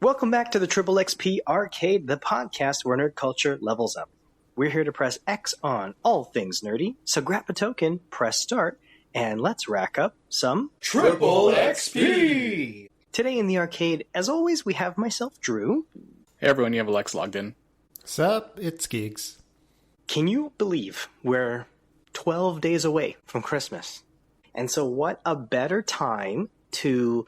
Welcome back to the Triple XP Arcade, the podcast where nerd culture levels up. We're here to press X on all things nerdy, so grab a token, press start, and let's rack up some Triple XP! Today in the arcade, as always, we have myself, Drew. Hey everyone, you have Alex logged in. Sup, it's Gigs. Can you believe we're 12 days away from Christmas? And so what a better time to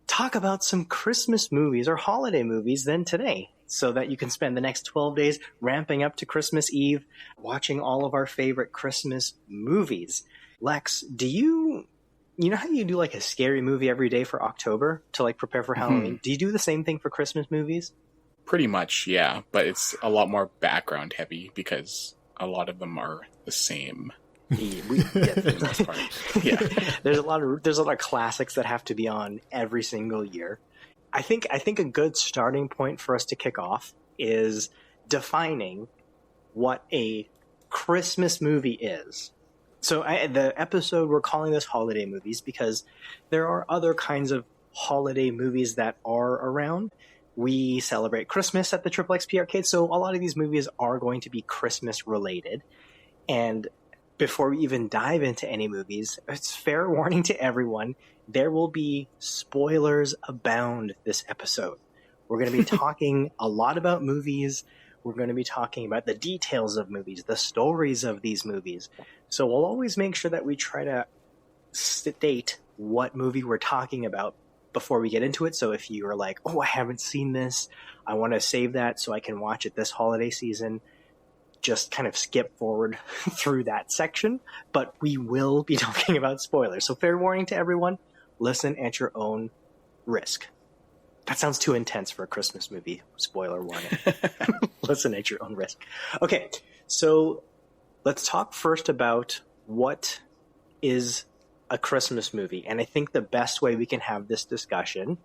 talk about some Christmas movies or holiday movies than today, so that you can spend the next 12 days ramping up to Christmas Eve, watching all of our favorite Christmas movies. Lex, do you know how you do like a scary movie every day for October to like prepare for Halloween? Do you do the same thing for Christmas movies? Pretty much, yeah, but it's a lot more background heavy because a lot of them are the same. Yeah, there's a lot of classics that have to be on every single year. I think a good starting point for us to kick off is defining what a Christmas movie is. So the episode, we're calling this holiday movies because there are other kinds of holiday movies that are around. We celebrate Christmas at the Triple XP Arcade, so a lot of these movies are going to be Christmas related. And before we even dive into any movies, it's fair warning to everyone, there will be spoilers abound this episode. We're going to be talking a lot about movies. We're going to be talking about the details of movies, the stories of these movies. So we'll always make sure that we try to state what movie we're talking about before we get into it. So if you're like, oh, I haven't seen this, I want to save that so I can watch it this holiday season, just kind of skip forward through that section, but we will be talking about spoilers. So fair warning to everyone, listen at your own risk. That sounds too intense for a Christmas movie. Spoiler warning. Listen at your own risk. Okay, so let's talk first about what is a Christmas movie. And I think the best way we can have this discussion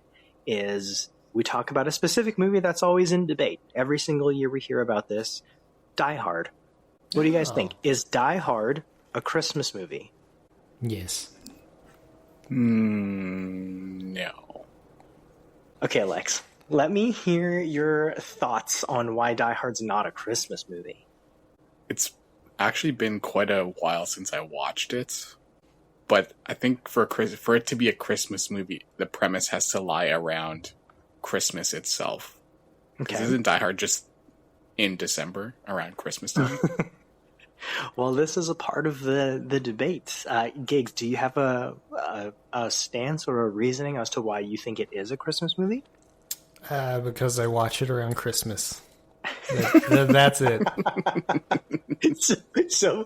is we talk about a specific movie that's always in debate. Every single year we hear about this. Die Hard. What do you guys think? Is Die Hard a Christmas movie? Yes. No. Okay, Alex, let me hear your thoughts on why Die Hard's not a Christmas movie. It's actually been quite a while since I watched it, but I think for it to be a Christmas movie, the premise has to lie around Christmas itself. Okay. Isn't Die Hard just in December around Christmas time? Well, this is a part of the debate. Gigs, do you have a stance or a reasoning as to why you think it is a Christmas movie? Because I watch it around Christmas. That's it. So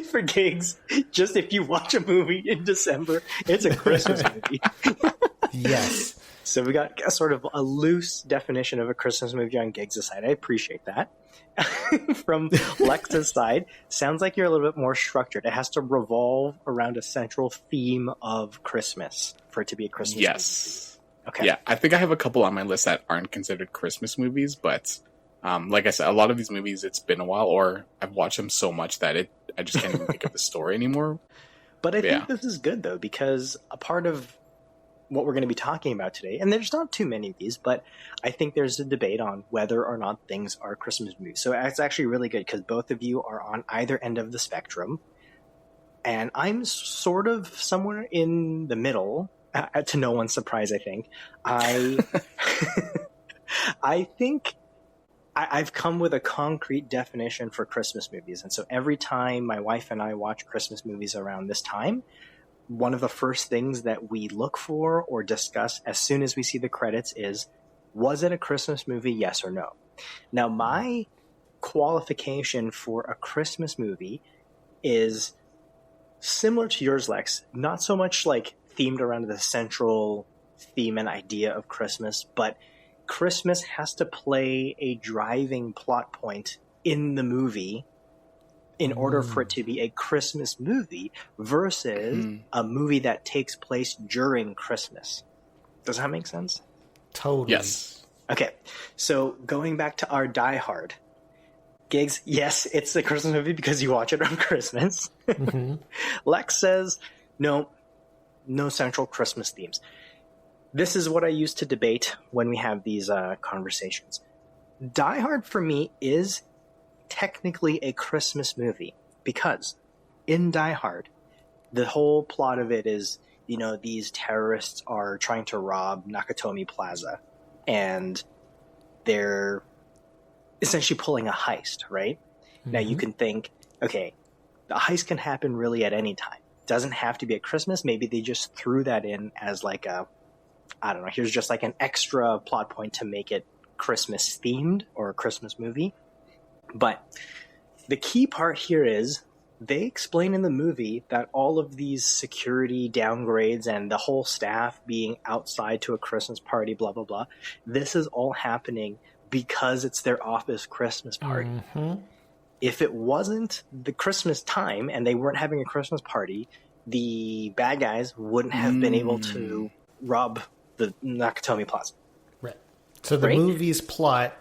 for Gigs, just if you watch a movie in December, it's a Christmas movie. Yes. So we got a sort of a loose definition of a Christmas movie on Gigs' side. I appreciate that. From Lex's side, sounds like you're a little bit more structured. It has to revolve around a central theme of Christmas for it to be a Christmas movie. Yes. Okay. Yeah, I think I have a couple on my list that aren't considered Christmas movies, but like I said, a lot of these movies, it's been a while, or I've watched them so much that I just can't even think of the story anymore. But I think this is good, though, because a part of what we're going to be talking about today, and there's not too many of these, but I think there's a debate on whether or not things are Christmas movies. So it's actually really good because both of you are on either end of the spectrum, and I'm sort of somewhere in the middle, to no one's surprise, I think. I think I've come with a concrete definition for Christmas movies, and so every time my wife and I watch Christmas movies around this time, one of the first things that we look for or discuss as soon as we see the credits is, was it a Christmas movie, yes or no? Now, my qualification for a Christmas movie is similar to yours, Lex. Not so much like themed around the central theme and idea of Christmas, but Christmas has to play a driving plot point in the movie in order for it to be a Christmas movie versus a movie that takes place during Christmas. Does that make sense? Totally. Yes. Okay, so going back to our Die Hard. Gigs, yes, it's a Christmas movie because you watch it on Christmas. Lex says, no central Christmas themes. this is what I use to debate when we have these conversations. Die Hard for me is technically a Christmas movie because in Die Hard, the whole plot of it is, these terrorists are trying to rob Nakatomi Plaza and they're essentially pulling a heist, right? Mm-hmm. Now you can think, okay, the heist can happen really at any time. Doesn't have to be at Christmas. Maybe they just threw that in as like I don't know, here's just like an extra plot point to make it Christmas themed or a Christmas movie. But the key part here is they explain in the movie that all of these security downgrades and the whole staff being outside to a Christmas party, blah, blah, blah. This is all happening because it's their office Christmas party. Mm-hmm. If it wasn't the Christmas time and they weren't having a Christmas party, the bad guys wouldn't have been able to rob the Nakatomi Plaza. Right. So the movie's plot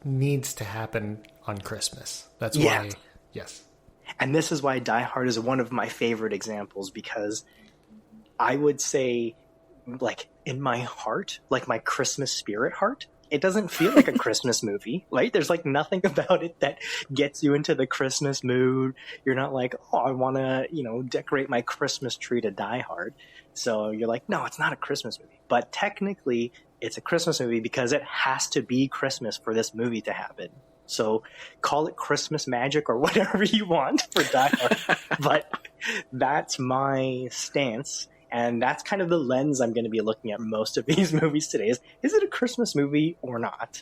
needs to happen on Christmas. That's why, yes. And this is why Die Hard is one of my favorite examples, because I would say, like, in my heart, like my Christmas spirit heart, it doesn't feel like a Christmas movie, right? There's like nothing about it that gets you into the Christmas mood. You're not like, oh, I want to, decorate my Christmas tree to Die Hard. So you're like, no, it's not a Christmas movie. But technically, it's a Christmas movie because it has to be Christmas for this movie to happen. So call it Christmas magic or whatever you want for Die Hard. But that's my stance. And that's kind of the lens I'm going to be looking at most of these movies today. Is it a Christmas movie or not?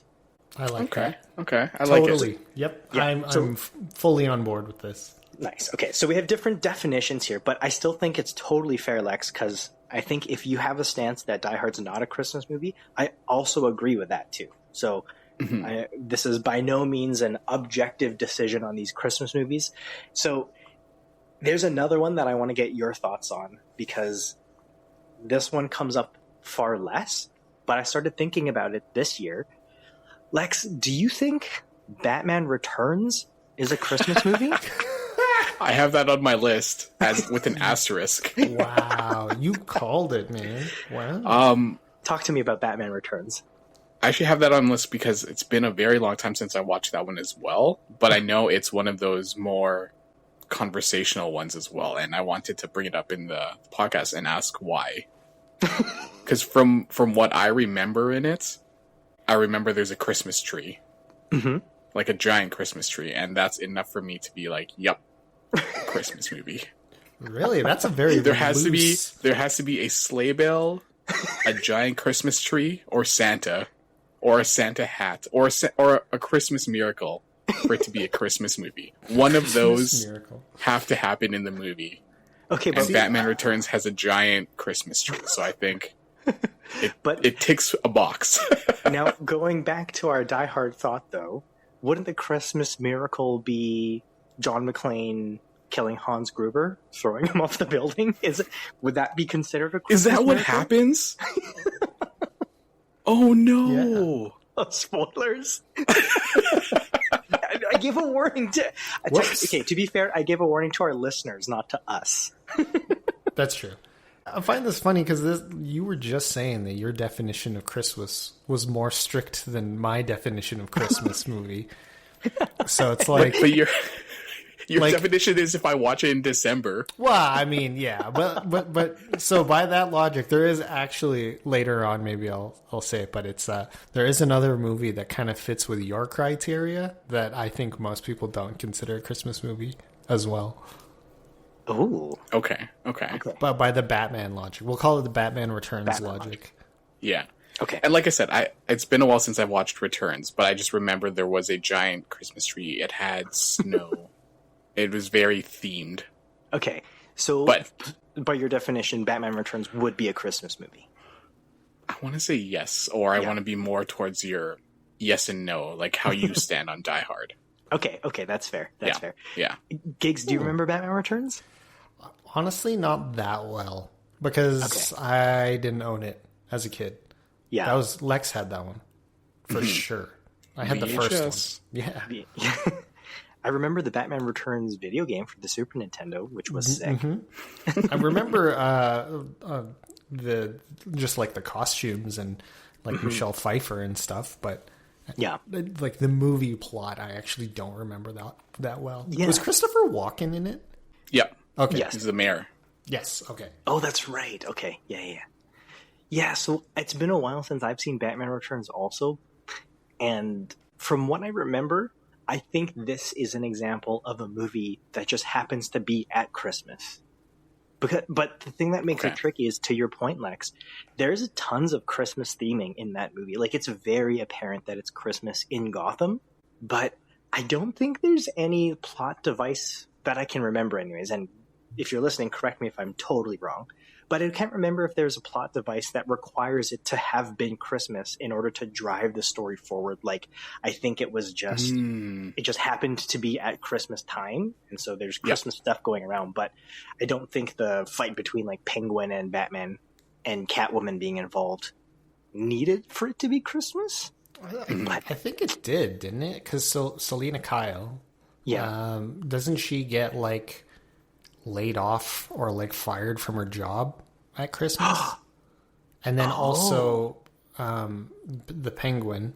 I like that. Okay. I totally. like it. Yep. Yeah, I'm fully on board with this. Nice. Okay. So we have different definitions here, but I still think it's totally fair, Lex, because I think if you have a stance that Die Hard's not a Christmas movie, I also agree with that too. So this is by no means an objective decision on these Christmas movies. So there's another one that I want to get your thoughts on, because this one comes up far less, but I started thinking about it this year. Lex, do you think Batman Returns is a Christmas movie? I have that on my list with an asterisk. Wow, you called it, man. Wow. Talk to me about Batman Returns. I actually have that on the list because it's been a very long time since I watched that one as well, but I know it's one of those more conversational ones as well, and I wanted to bring it up in the podcast and ask why. Because from what I remember in it, I remember there's a Christmas tree, like a giant Christmas tree, and that's enough for me to be like, "Yep, Christmas movie." Really, that's a very there has to be a sleigh bell, a giant Christmas tree, or Santa, or a Santa hat, or a Christmas miracle for it to be a Christmas movie. One of those have to happen in the movie. Okay, but Batman Returns has a giant Christmas tree, so I think it ticks a box. Now, going back to our Die Hard thought, though, wouldn't the Christmas miracle be John McClane killing Hans Gruber, throwing him off the building? Would that be considered a Christmas Is that what miracle? happens? Oh, no. Yeah. Oh, spoilers. I gave a warning to... Okay, to be fair, I gave a warning to our listeners, not to us. That's true. I find this funny because you were just saying that your definition of Christmas was more strict than my definition of Christmas movie. So it's like... But your definition is if I watch it in December. Well, I mean, yeah, but so by that logic, there is actually later on, maybe I'll say it, but it's there is another movie that kind of fits with your criteria that I think most people don't consider a Christmas movie as well. Oh, okay. But by the Batman logic, we'll call it the Batman Returns logic. Yeah. Okay. And like I said, it's been a while since I watched Returns, but I just remember there was a giant Christmas tree. It had snow. It was very themed. Okay, so but by your definition, Batman Returns would be a Christmas movie. I want to say yes, or I want to be more towards your yes and no, like how you stand on Die Hard. Okay, that's fair. That's fair. Yeah. Giggs, do you remember Batman Returns? Honestly, not that well, because I didn't own it as a kid. Yeah. Lex had that one, for sure. I had the first one. Yeah. I remember the Batman Returns video game for the Super Nintendo, which was sick. I remember the just like the costumes and like Michelle Pfeiffer and stuff, but Yeah. like the movie plot, I actually don't remember that well. Yeah. Was Christopher Walken in it? Yeah. Okay. Yes. He's the mayor. Yes. Okay. Oh, that's right. Okay. Yeah. Yeah, so it's been a while since I've seen Batman Returns also. And from what I remember, I think this is an example of a movie that just happens to be at Christmas. But the thing that makes it tricky is, to your point, Lex, there's tons of Christmas theming in that movie. Like, it's very apparent that it's Christmas in Gotham, but I don't think there's any plot device that I can remember anyways. And if you're listening, correct me if I'm totally wrong. But I can't remember if there's a plot device that requires it to have been Christmas in order to drive the story forward. Like, I think it was just, it just happened to be at Christmas time. And so there's Christmas stuff going around. But I don't think the fight between like Penguin and Batman and Catwoman being involved needed for it to be Christmas. But I think it did, didn't it? Because Selena Kyle, doesn't she get like laid off or like fired from her job at Christmas? And then also the Penguin,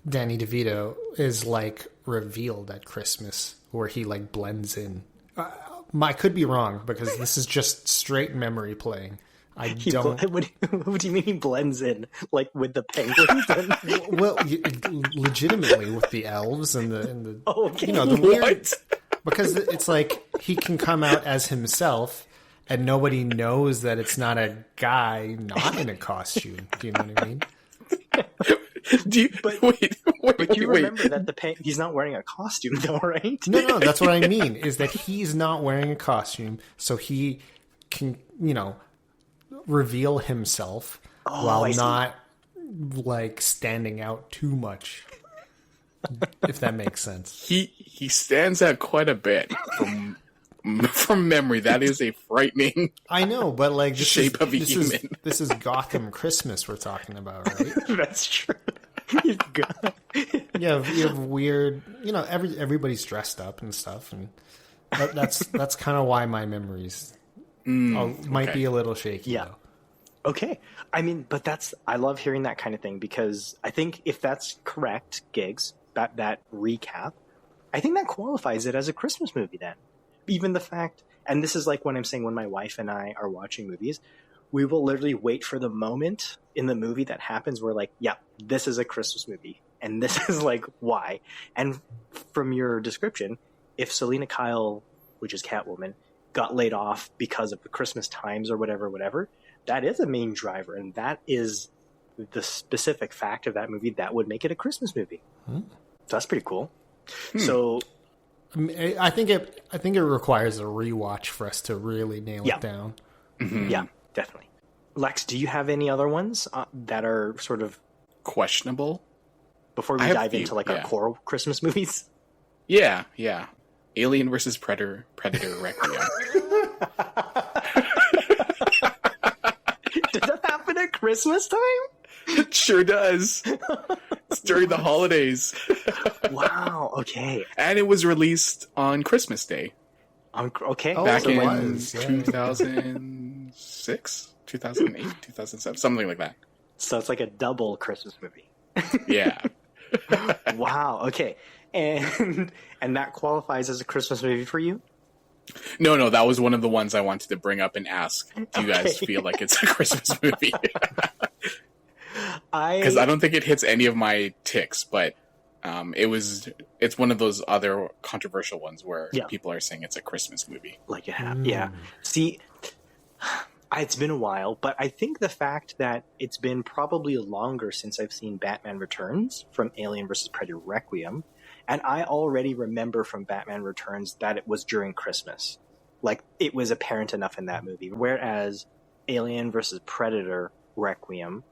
Danny DeVito, is like revealed at Christmas where he like blends in. I could be wrong because this is just straight memory playing. What do you mean he blends in, like with the penguins? Well, legitimately with the elves and the okay. You know, the weird, because it's like he can come out as himself and nobody knows that it's not a guy not in a costume. Do you know what I mean? But you remember that he's not wearing a costume though, right? No, that's what I mean, is that he's not wearing a costume, so he can, reveal himself while not like standing out too much. If that makes sense. He stands out quite a bit from memory. That is a frightening. I know, but like shape of a human. This is Gotham Christmas we're talking about, right? That's true. You have weird, everybody's dressed up and stuff, and that's kind of why my memories might be a little shaky. Yeah. Though. Okay. I mean, but I love hearing that kind of thing, because I think if that's correct, Gigs, that recap, I think that qualifies it as a Christmas movie then. Even the fact, and this is like when I'm saying when my wife and I are watching movies, we will literally wait for the moment in the movie that happens where like, yeah, this is a Christmas movie. And this is like why. And from your description, if Selena Kyle, which is Catwoman, got laid off because of the Christmas times or whatever, that is a main driver. And that is the specific fact of that movie that would make it a Christmas movie. So that's pretty cool. So I think it requires a rewatch for us to really nail it down. Mm-hmm. Yeah, definitely. Lex, do you have any other ones that are sort of questionable before we dive into like our core Christmas movies? Yeah. Alien versus Predator Requiem. Did that happen at Christmas time? It sure does. It's during the holidays. Wow. Okay. And it was released on Christmas Day. Okay. Back in 2006, 2008, 2007, something like that. So it's like a double Christmas movie. Yeah. Wow. Okay. And that qualifies as a Christmas movie for you? No, that was one of the ones I wanted to bring up and ask. Do you guys feel like it's a Christmas movie? Because I don't think it hits any of my ticks, but it's one of those other controversial ones where people are saying it's a Christmas movie. Like it happened. Yeah. See, it's been a while, but I think the fact that it's been probably longer since I've seen Batman Returns from Alien vs. Predator Requiem, and I already remember from Batman Returns that it was during Christmas. Like, it was apparent enough in that movie. Whereas Alien vs. Predator Requiem,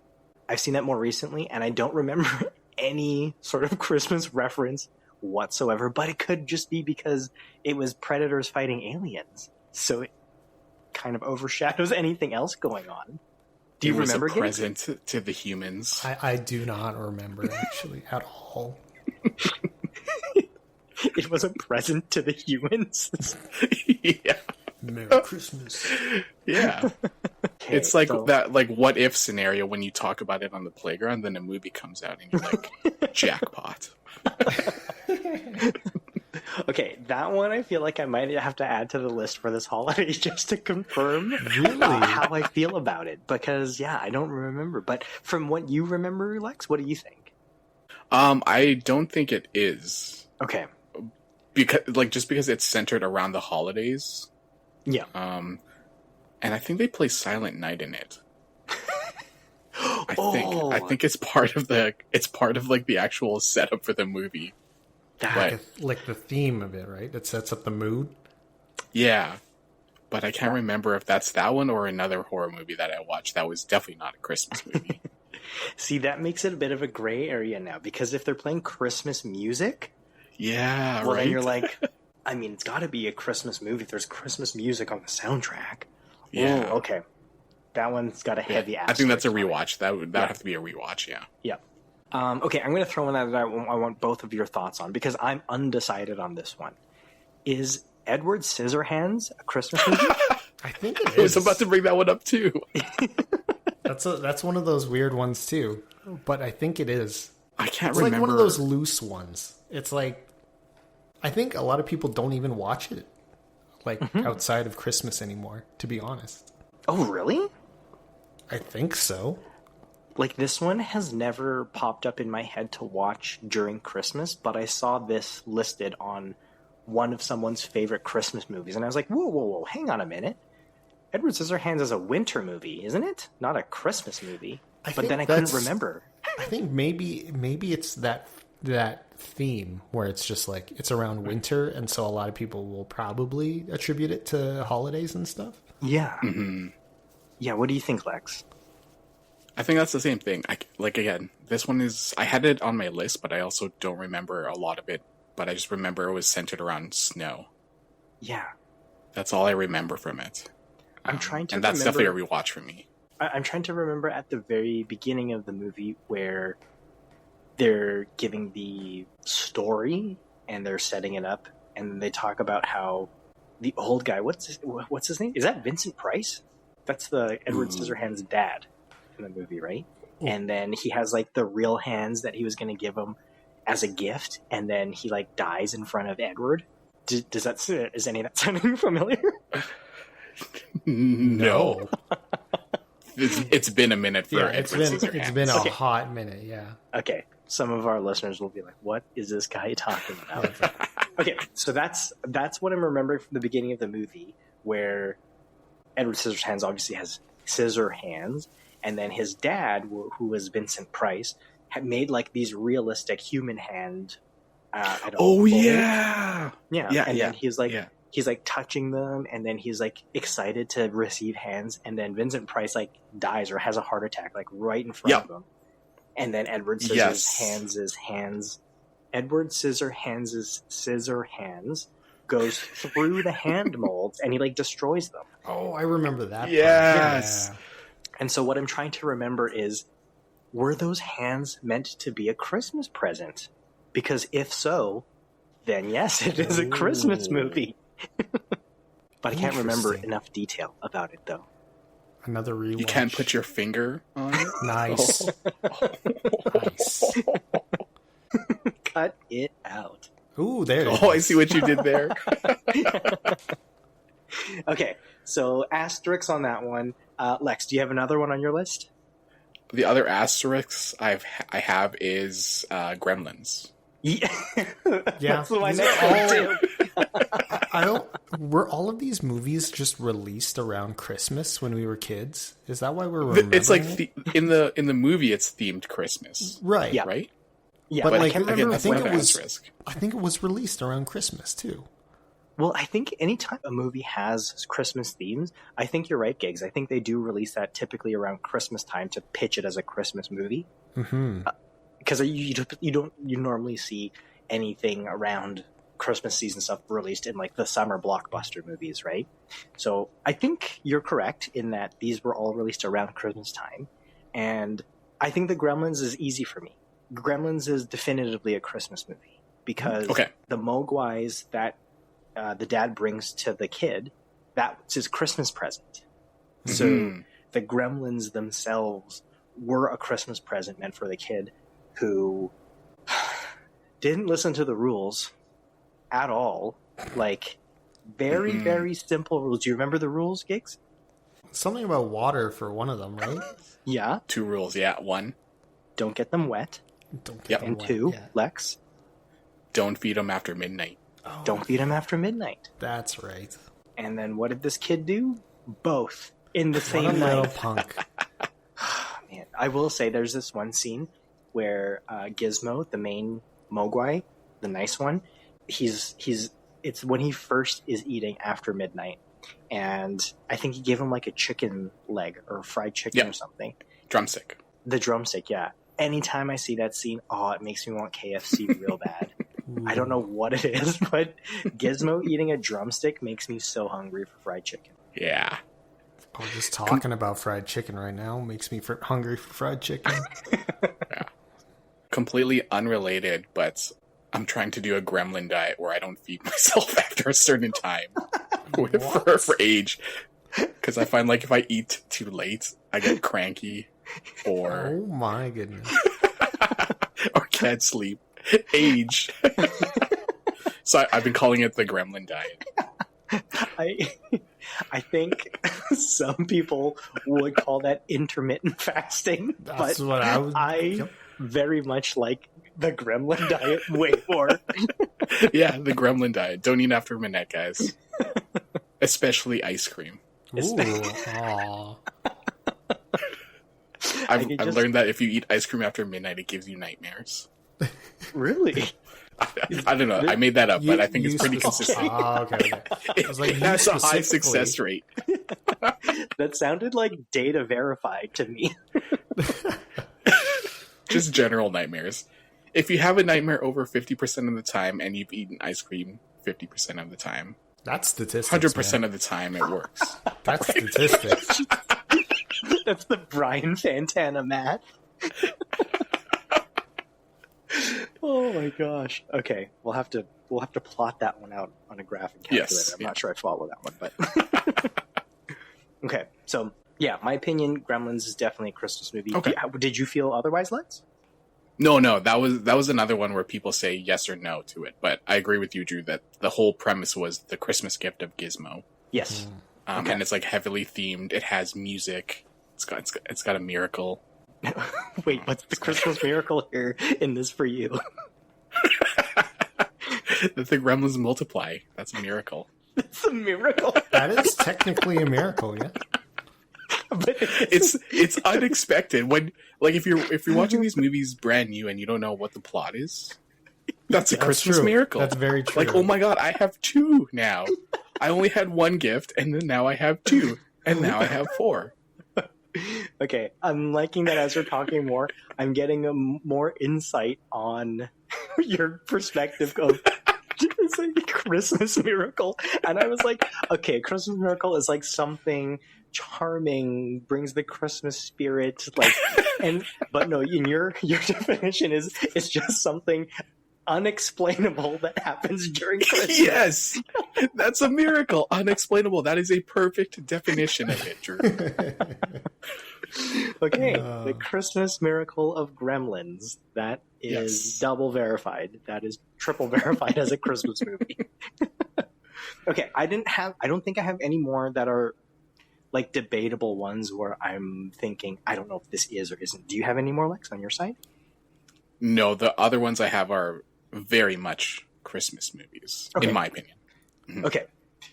I've seen that more recently, and I don't remember any sort of Christmas reference whatsoever, but it could just be because it was predators fighting aliens. So it kind of overshadows anything else going on. Do you remember? It was a present to the humans. I do not remember, actually, at all. It was a present to the humans. Yeah. Merry Christmas. Yeah. Okay, It's like so- that like what if scenario when you talk about it on the playground, then a movie comes out and you're like, jackpot. Okay, that one I feel like I might have to add to the list for this holiday just to confirm Really? how I feel about it. Because, yeah, I don't remember. But from what you remember, Lex, what do you think? I don't think it is. Okay, Just because it's centered around the holidays. yeah. And I think they play Silent Night in it. I Oh. think it's part of like the actual setup for the movie. That, Like the theme of it, right? It sets up the mood. Yeah. But I can't remember if that's that one or another horror movie that I watched that was definitely not a Christmas movie. see, that makes it a bit of a gray area now. Because if they're playing Christmas music, Yeah, well, right. then you're like, I mean, it's got to be a Christmas movie if there's Christmas music on the soundtrack. Yeah. Oh, okay. That one's got a heavy Yeah, asterisk. I think that's a on it. rewatch. That would have to be a rewatch, yeah. Yeah. Okay, I'm going to throw one out that I want both of your thoughts on because I'm undecided on this one. Is Edward Scissorhands a Christmas movie? I think it is. I was about to bring that one up too. That's one of those weird ones too. But I think it is. I can't It's remember. like one of those loose ones. It's like I think a lot of people don't even watch it like outside of Christmas anymore, to be honest. Oh, really? I think so. Like, this one has never popped up in my head to watch during Christmas, but I saw this listed on one of someone's favorite Christmas movies, and I was like, whoa, hang on a minute. Edward Scissorhands is a winter movie, isn't it? Not a Christmas movie. I But think then I couldn't that's- remember. I think maybe it's that theme where it's just like it's around winter, and so a lot of people will probably attribute it to holidays and stuff. Yeah. Mm-hmm. Yeah, what do you think, Lex? I think that's the same thing. Again, this one is... I had it on my list, but I also don't remember a lot of it. But I just remember it was centered around snow. Yeah. That's all I remember from it. I'm trying to And that's remember- definitely a rewatch for me. I'm trying to remember at the very beginning of the movie where they're giving the story and they're setting it up, and they talk about how the old guy, what's his name? Is that Vincent Price? That's the Edward Scissorhands' dad in the movie, right? And then he has like the real hands that he was going to give him as a gift, and then he like dies in front of Edward. Is any of that sounding familiar? No. It's been a minute for Yeah, Edward Scissorhands. it's been a Okay. hot minute. Yeah. Okay, some of our listeners will be like, "What is this guy talking about?" Okay, so that's what I'm remembering from the beginning of the movie, where Edward Scissorhands obviously has scissor hands, and then his dad, who was Vincent Price, had made like these realistic human hand. Oh, yeah! yeah, Yeah, and yeah, then he's like. yeah. He's like touching them, and then he's like excited to receive hands, and then Vincent Price like dies or has a heart attack like right in front Yep. of him, and then Edward Scissorhands' Edward Scissorhands' scissor hands goes through the hand molds, and he like destroys them. Oh, I remember that. part. Yes. Yeah. And so what I'm trying to remember is, were those hands meant to be a Christmas present? Because if so, then yes, it is a Christmas Ooh. movie. But I can't remember Interesting. enough detail about it though. Another rewatch. You can't put your finger on it? Nice. Nice. Cut it out. Ooh, there. it Oh, I is. see what you did there. Okay, so asterisks on that one. Lex, do you have another one on your list? The other asterisk I have is Gremlins. Yeah, Yeah. that's my These next are one all- too. I don't. Were all of these movies just released around Christmas when we were kids? Is that why we're remembering It's like it? in the movie, it's themed Christmas, Right? Yeah. right? Yeah, But but like, I can't again, remember. I that's think another it was. asterisk. I think it was released around Christmas too. Well, I think anytime a movie has Christmas themes, I think you're right, Gigs. I think they do release that typically around Christmas time to pitch it as a Christmas movie. Mm-hmm. Because you normally see anything around Christmas season stuff released in like the summer blockbuster movies, right? So I think you're correct in that these were all released around Christmas time, and I think the Gremlins is easy for me. Gremlins is definitively a Christmas movie. because the mogwais that the dad brings to the kid, that's his Christmas present. So the gremlins themselves were a Christmas present meant for the kid who didn't listen to the rules at all. Like, very, very simple rules. Do you remember the rules, Gigs? Something about water for one of them, right? Yeah. 2 rules, yeah. 1, don't get them wet. Don't get them And wet. 2, Yeah. Lex, don't feed them after midnight. Oh, don't feed them after midnight. that's right. And then what did this kid do? Both in the What a same little night. punk. Man, I will say there's this one scene where Gizmo, the main Mogwai, the nice one, it's when he first is eating after midnight, and I think he gave him like a chicken leg or fried chicken or something. Drumstick. The drumstick, yeah. Anytime I see that scene, it makes me want KFC real bad. I don't know what it is, but Gizmo eating a drumstick makes me so hungry for fried chicken. Yeah. Oh, just talking about fried chicken right now makes me hungry for fried chicken. Completely unrelated, but I'm trying to do a gremlin diet where I don't feed myself after a certain time for age. Because I find, like, if I eat too late, I get cranky or Oh my goodness. or can't sleep. Age. So I've been calling it the gremlin diet. I think some people would call that intermittent fasting, That's but what I was. I very much like the gremlin diet way more. Yeah, the gremlin diet. Don't eat after midnight, guys. Especially ice cream. Ooh, aw. I've learned that if you eat ice cream after midnight, it gives you nightmares. Really? I don't know. I made that up, but I think it's pretty consistent. Okay. I was like, It has a high specifically- success rate. That sounded like data verified to me. Just general nightmares. If you have a nightmare over 50% of the time and you've eaten ice cream 50% of the time, That's statistics. 100% man. of the time it works. That's statistics. That's the Brian Fantana math. Oh my gosh. Okay, we'll have to plot that one out on a graphic calculator. Yes, I'm not sure I follow that one, but okay. So yeah, my opinion, Gremlins is definitely a Christmas movie. Okay. Did you feel otherwise, Lex? No, that was another one where people say yes or no to it. But I agree with you, Drew, that the whole premise was the Christmas gift of Gizmo. Yes. And it's like heavily themed. It has music. It's got a miracle. Wait, what's the Christmas miracle here in this for you? That the gremlins multiply. That's a miracle. It's a miracle. That is technically a miracle, yeah. But It's unexpected when, like, if you're watching these movies brand new and you don't know what the plot is, that's a Christmas true. miracle. That's very true. Like, oh my god, I have 2 now. I only had 1 gift, and then now I have 2, and now I have 4. okay, I'm liking that as we're talking more. I'm getting a more insight on your perspective of it's like a Christmas miracle. And I was like, okay, Christmas miracle is like something charming, brings the Christmas spirit, like, but no, in your definition is it's just something unexplainable that happens during Christmas. Yes, that's a miracle. Unexplainable. That is a perfect definition of it, Drew. Okay, the Christmas miracle of Gremlins. That is Yes. double verified. That is triple verified as a Christmas movie. Okay, I don't think I have any more that are like debatable ones where I'm thinking, I don't know if this is or isn't. Do you have any more, Lex, on your side? No, the other ones I have are very much Christmas movies, Okay. in my opinion. Okay,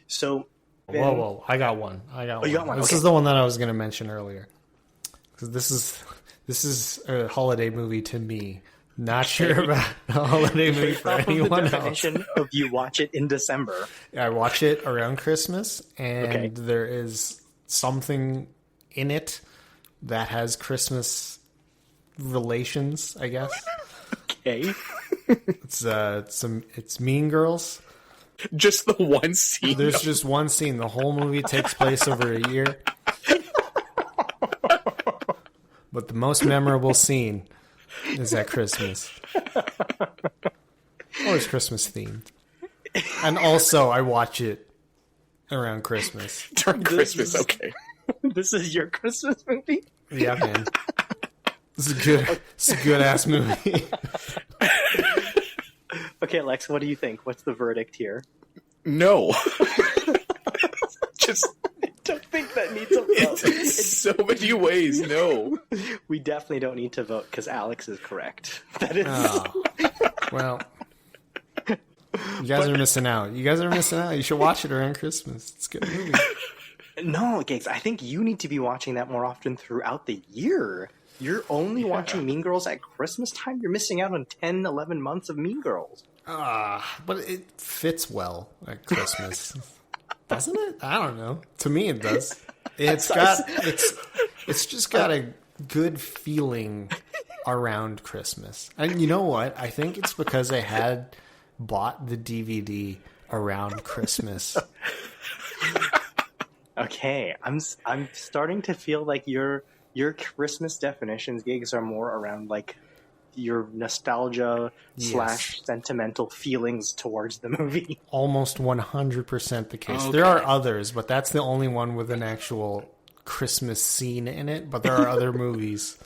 so Whoa! I got one. you got one, This okay. is the one that I was going to mention earlier. Because this is a holiday movie to me. Not sure about a holiday movie based for off of the anyone else. definition of you watch it in December. I watch it around Christmas, and Okay. there is something in it that has Christmas relations, I guess. Okay, It's Mean Girls. Just the one scene. There's just one scene. The whole movie takes place over a year. But the most memorable scene is at Christmas. okay. always Christmas themed. And also, I watch it around Christmas. During Christmas, okay. This is your Christmas movie? Yeah, man. It's a good ass movie. Okay, Alex, what do you think? What's the verdict here? No. Just I don't think that needs a vote. in so many ways, no. We definitely don't need to vote because Alex is correct. That is. Oh. Well, you guys are missing out. You should watch it around Christmas. It's a good movie. No, Gigs, I think you need to be watching that more often throughout the year. You're only watching Mean Girls at Christmas time? You're missing out on 10, 11 months of Mean Girls. But it fits well at Christmas. Doesn't it? I don't know. To me, it does. It's just got a good feeling around Christmas. And you know what? I think it's because I had bought the DVD around Christmas. Okay, I'm starting to feel like your Christmas definitions, Gigs, are more around like your nostalgia / sentimental feelings towards the movie. Almost 100% the case. Okay. There are others, but that's the only one with an actual Christmas scene in it. But there are other movies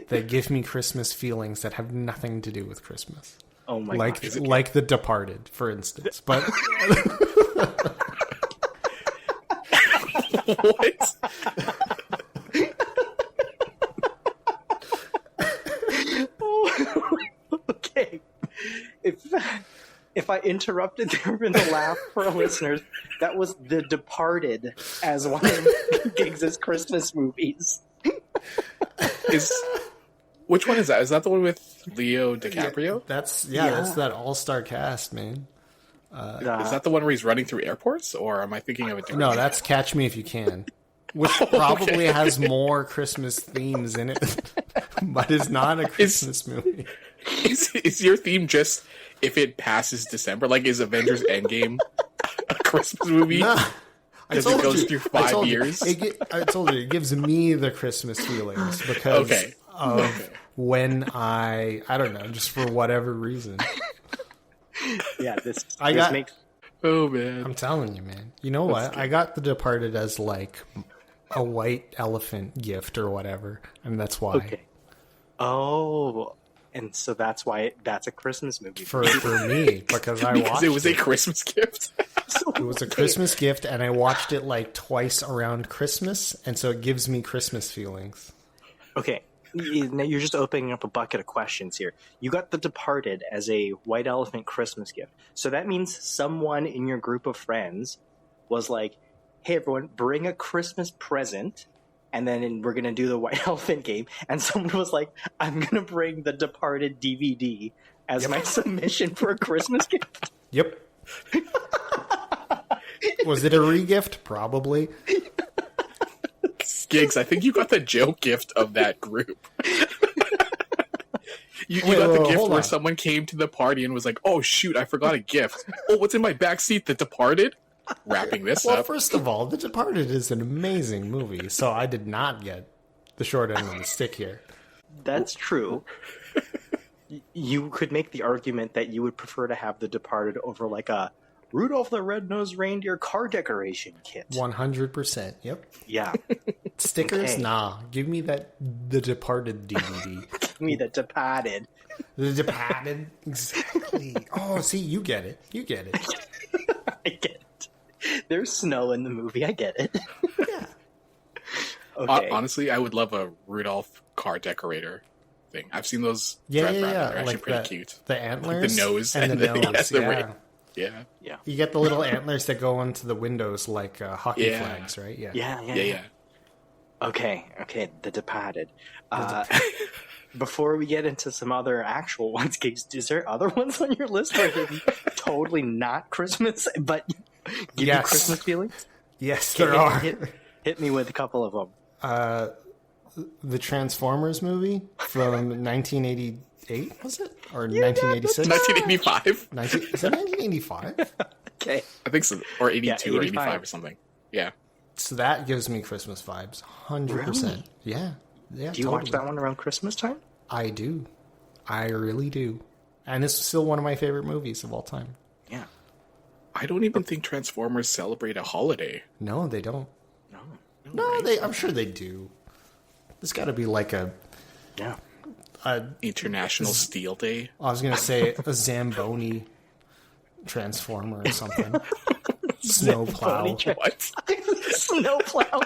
that give me Christmas feelings that have nothing to do with Christmas. Oh my gosh. god. Like The Departed, for instance. But What? Okay. If I interrupted there in the laugh for our listeners, that was The Departed as one of Giggs' Christmas movies. Which one is that? Is that the one with Leo DiCaprio? that's Yeah. that all-star cast, man. Is that the one where he's running through airports, or am I thinking of a different? No, that's Catch Me If You Can, which probably has more Christmas themes in it, but is not a Christmas movie. Is your theme just if it passes December? Like, is Avengers Endgame a Christmas movie? No. Because it goes through 5 years? I told you, it gives me the Christmas feelings because of when I don't know, just for whatever reason. Yeah, this makes... Oh, man. I'm telling you, man. You know what? I got The Departed as like a white elephant gift or whatever, and that's why. Okay. Oh, and so that's why that's a Christmas movie For me, because I watched it was a Christmas gift. It was a Christmas gift, and I watched it like twice around Christmas, and so it gives me Christmas feelings. Okay, now you're just opening up a bucket of questions here. You got The Departed as a white elephant Christmas gift. So that means someone in your group of friends was like, hey, everyone, bring a Christmas present, and then we're going to do the white elephant game. And someone was like, I'm going to bring The Departed DVD as my submission for a Christmas gift. Yep. Was it a re-gift? Probably. Gigs, I think you got the joke gift of that group. You got the gift where someone came to the party and was like, oh, shoot, I forgot a gift. Oh, what's in my backseat? The Departed? Wrapping this Well, up. first of all, The Departed is an amazing movie, so I did not get the short end of the stick here. That's true. You could make the argument that you would prefer to have The Departed over like a Rudolph the Red-Nosed Reindeer car decoration kit. 100%. Yep. Yeah. Stickers? Okay. Nah. Give me that The Departed DVD. Give me The Departed. The Departed? Exactly. Oh, see, you get it. I get it. There's snow in the movie. I get it. Yeah. Okay. Honestly, I would love a Rudolph car decorator thing. I've seen those. Yeah. They're actually Like pretty cute. The antlers. The nose and the nose. the Yeah. ring. Yeah. Yeah. You get the little antlers that go onto the windows like hockey Yeah. flags, right? Yeah. Yeah. Okay. The Departed. Before we get into some other actual ones, Gigs, is there other ones on your list where they're totally not Christmas, but give you Christmas feelings? Yes, there are. Hit me with a couple of them. The Transformers movie from 1988, was it? Or 1986? 1985? Is that 1985? Okay. I think so. Or 82 Yeah, or 85. 85 or something. Yeah. So that gives me Christmas vibes. 100%. Really? Yeah. Do you watch that one around Christmas time? I do. I really do. And it's still one of my favorite movies of all time. Yeah. I don't even think Transformers celebrate a holiday. No, they don't. No. No, I'm sure they do. There's got to be like a International Steel Day. I was going to say a Zamboni Transformer or something. Snowplow. What? Snowplow.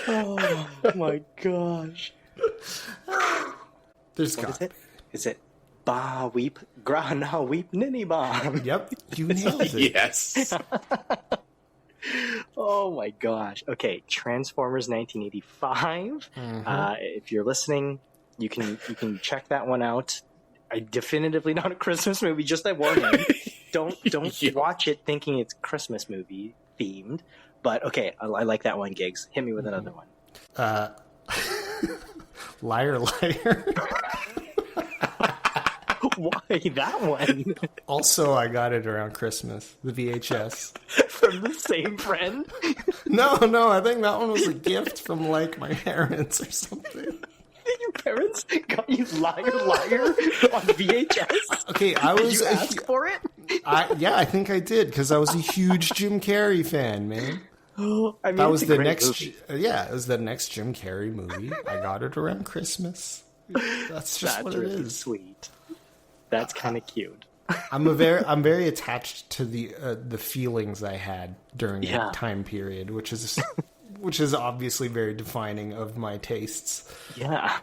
Oh my gosh. There's What got is it? Is it Ba Weep Grana Weep Ninny Bomb? Yep, you nailed it. Yes. Oh my gosh. Okay, Transformers 1985. If you're listening, you can check that one out. Definitively not a Christmas movie, just a warning. Don't watch it thinking it's Christmas movie themed. But okay, I like that one, Gigs. Hit me with another one. Liar, liar. Why that one? Also, I got it around Christmas. The VHS. From the same friend? No, I think that one was a gift from like my parents or something. Your parents got you Liar, Liar on VHS? Okay, Did you ask for it? I think I did because I was a huge Jim Carrey fan, man. I mean, That was it's a the great next. movie. Yeah, it was the next Jim Carrey movie. I got it around Christmas. That's just That's what it really is. Sweet. That's kind of cute. I'm very attached to the feelings I had during that time period, which is obviously very defining of my tastes. Yeah.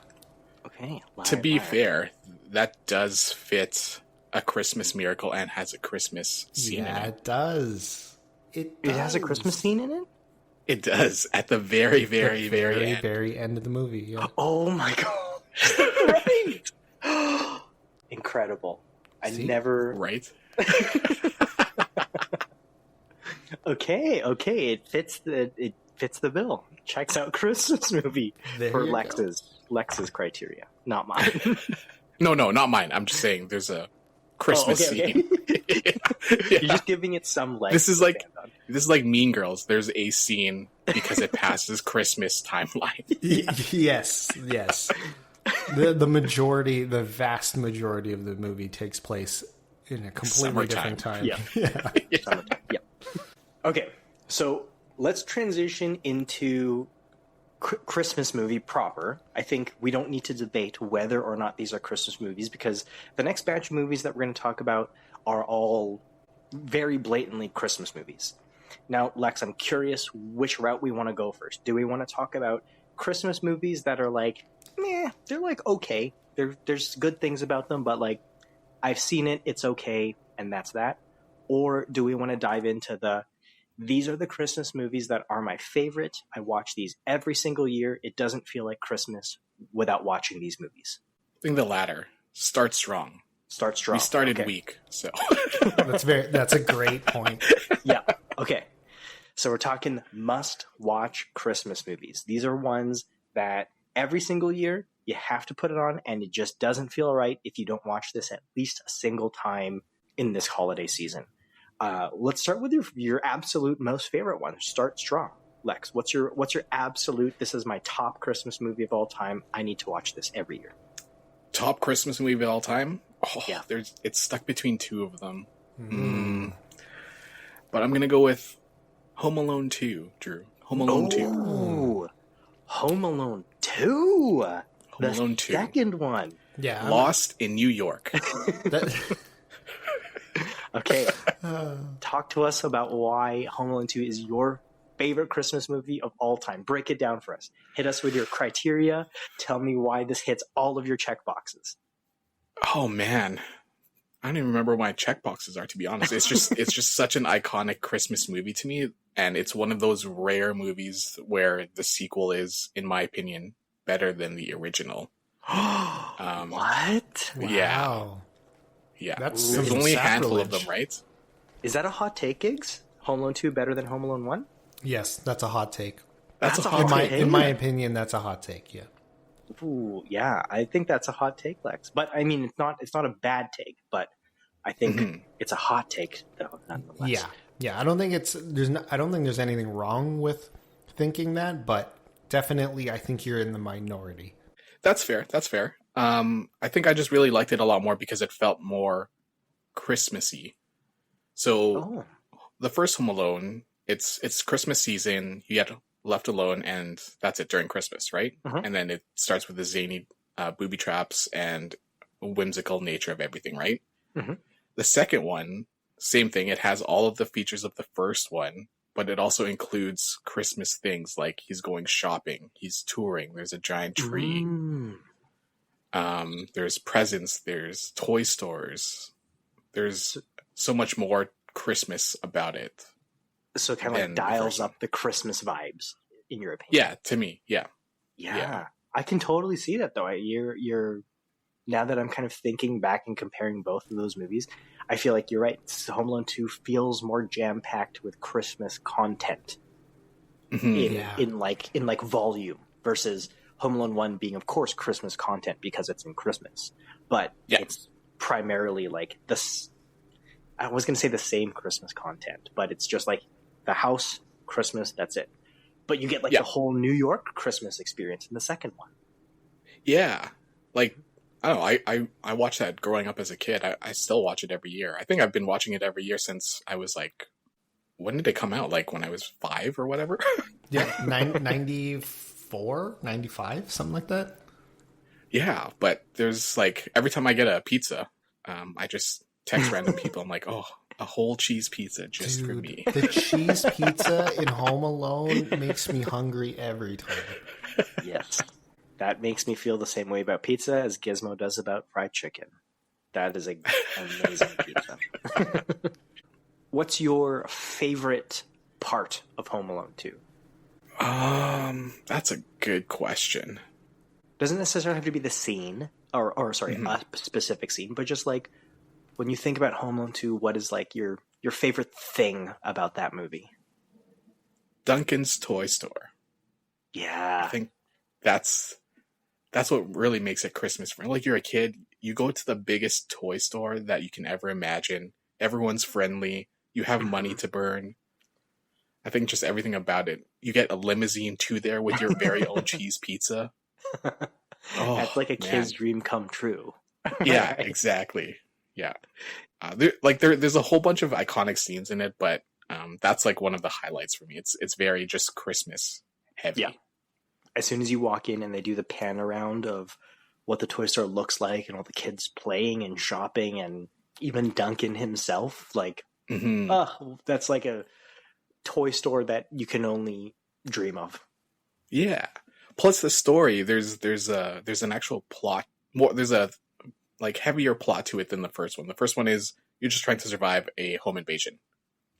Okay. To be Liar. fair, that does fit A Christmas Miracle and has a Christmas scene Yeah, in it. it does. It has a does. Christmas scene in it? It does at the very, very, very end. very end of the movie. Yeah. Oh my god. Right. Incredible. I See? never. Right? Okay. It fits the bill. Checks out Christmas movie There for you Lex's criteria, not mine. No, not mine. I'm just saying there's a Christmas scene. You're just giving it some legs. This is to like stand on. this is like Mean Girls. There's a scene because it passes Christmas timeline. Yes. The vast majority of the movie takes place in a completely Summertime. different time. Yeah. Summertime. Yeah. Okay, so let's transition into Christmas movie proper. I think we don't need to debate whether or not these are Christmas movies because the next batch of movies that we're going to talk about are all very blatantly Christmas movies. Now, Lex, I'm curious which route we want to go first. Do we want to talk about Christmas movies that are like, they're like okay. There's good things about them, but like I've seen it, it's okay, and that's that? Or do we want to dive into these are the Christmas movies that are my favorite. I watch these every single year. It doesn't feel like Christmas without watching these movies. I think the latter. Start strong. Start strong. We started Okay. weak, so That's a great point. Yeah. Okay. So we're talking must-watch Christmas movies. These are ones that every single year you have to put it on, and it just doesn't feel right if you don't watch this at least a single time in this holiday season. Let's start with your absolute most favorite one. Start strong. Lex, what's your absolute, this is my top Christmas movie of all time. I need to watch this every year. top Christmas movie of all time. Oh, Yeah. it's stuck between two of them. But I'm gonna go with Home Alone 2, Drew. Home Alone 2. Ooh, Home Alone 2. Home Alone 2. Second one. Yeah. Lost in New York. Okay. Talk to us about why Home Alone 2 is your favorite Christmas movie of all time. Break it down for us. Hit us with your criteria. Tell me why this hits all of your check boxes. Oh man, I don't even remember what my checkboxes are, to be honest. It's just such an iconic Christmas movie to me, and it's one of those rare movies where the sequel is, in my opinion, better than the original. What? Yeah. Wow. Yeah, That's there's some only a handful of sacrilege. them, right? Is that a hot take, Gigs? Home Alone 2 better than Home Alone 1? Yes, that's a hot take. That's a a hot hot take. take. In my opinion, that's a hot take. Yeah. Ooh, yeah, I think that's a hot take, Lex. But I mean, it's not a bad take, but I think it's a hot take, though, nonetheless. Yeah. I don't think I don't think there's anything wrong with thinking that, but definitely, I think you're in the minority. That's fair. That's fair. I think I just really liked it a lot more because it felt more Christmassy. So the first Home Alone, it's Christmas season. You get left alone, and that's it during Christmas, right? And then it starts with the zany booby traps and whimsical nature of everything, right? The second one, same thing. It has all of the features of the first one, but it also includes Christmas things like he's going shopping, he's touring, there's a giant tree, there's presents, there's toy stores, there's so much more Christmas about it. So it kind of like dials up the Christmas vibes, in your opinion. Yeah, to me, yeah. I can totally see that though. You're now that I'm kind of thinking back and comparing both of those movies, I feel like you're right. Home Alone 2 feels more jam-packed with Christmas content in like volume, versus Home Alone 1 being, of course, Christmas content because it's in Christmas. But it's primarily like this. I was going to say the same Christmas content, but it's just like the house, Christmas, that's it. But you get like the whole New York Christmas experience in the second one. Yeah. Like, I don't know. I watched that growing up as a kid. I still watch it every year. I think I've been watching it every year since I was like, when did it come out? Like when I was 5 or whatever? Yeah, 94, 95, something like that. Yeah, but there's like, every time I get a pizza, I just text random people. I'm like, oh, a whole cheese pizza just for me. The cheese pizza in Home Alone makes me hungry every time. Yes. That makes me feel the same way about pizza as Gizmo does about fried chicken. That is an amazing pizza. What's your favorite part of Home Alone 2? That's a good question. Doesn't necessarily have to be the scene, or a specific scene, but just like when you think about Home Alone 2, what is like your favorite thing about that movie? Duncan's toy store. Yeah. I think that's what really makes it Christmas for me. Like, you're a kid, you go to the biggest toy store that you can ever imagine. Everyone's friendly. You have money to burn. I think just everything about it. You get a limousine too there with your very own cheese pizza. That's like a kid's dream come true. Yeah, exactly. Yeah. There's a whole bunch of iconic scenes in it, but that's like one of the highlights for me. It's very just Christmas heavy. Yeah. As soon as you walk in and they do the pan around of what the toy store looks like and all the kids playing and shopping and even Duncan himself, like, that's like a toy store that you can only dream of. Yeah. Plus the story, there's an actual plot. There's a like heavier plot to it than the first one. The first one is you're just trying to survive a home invasion.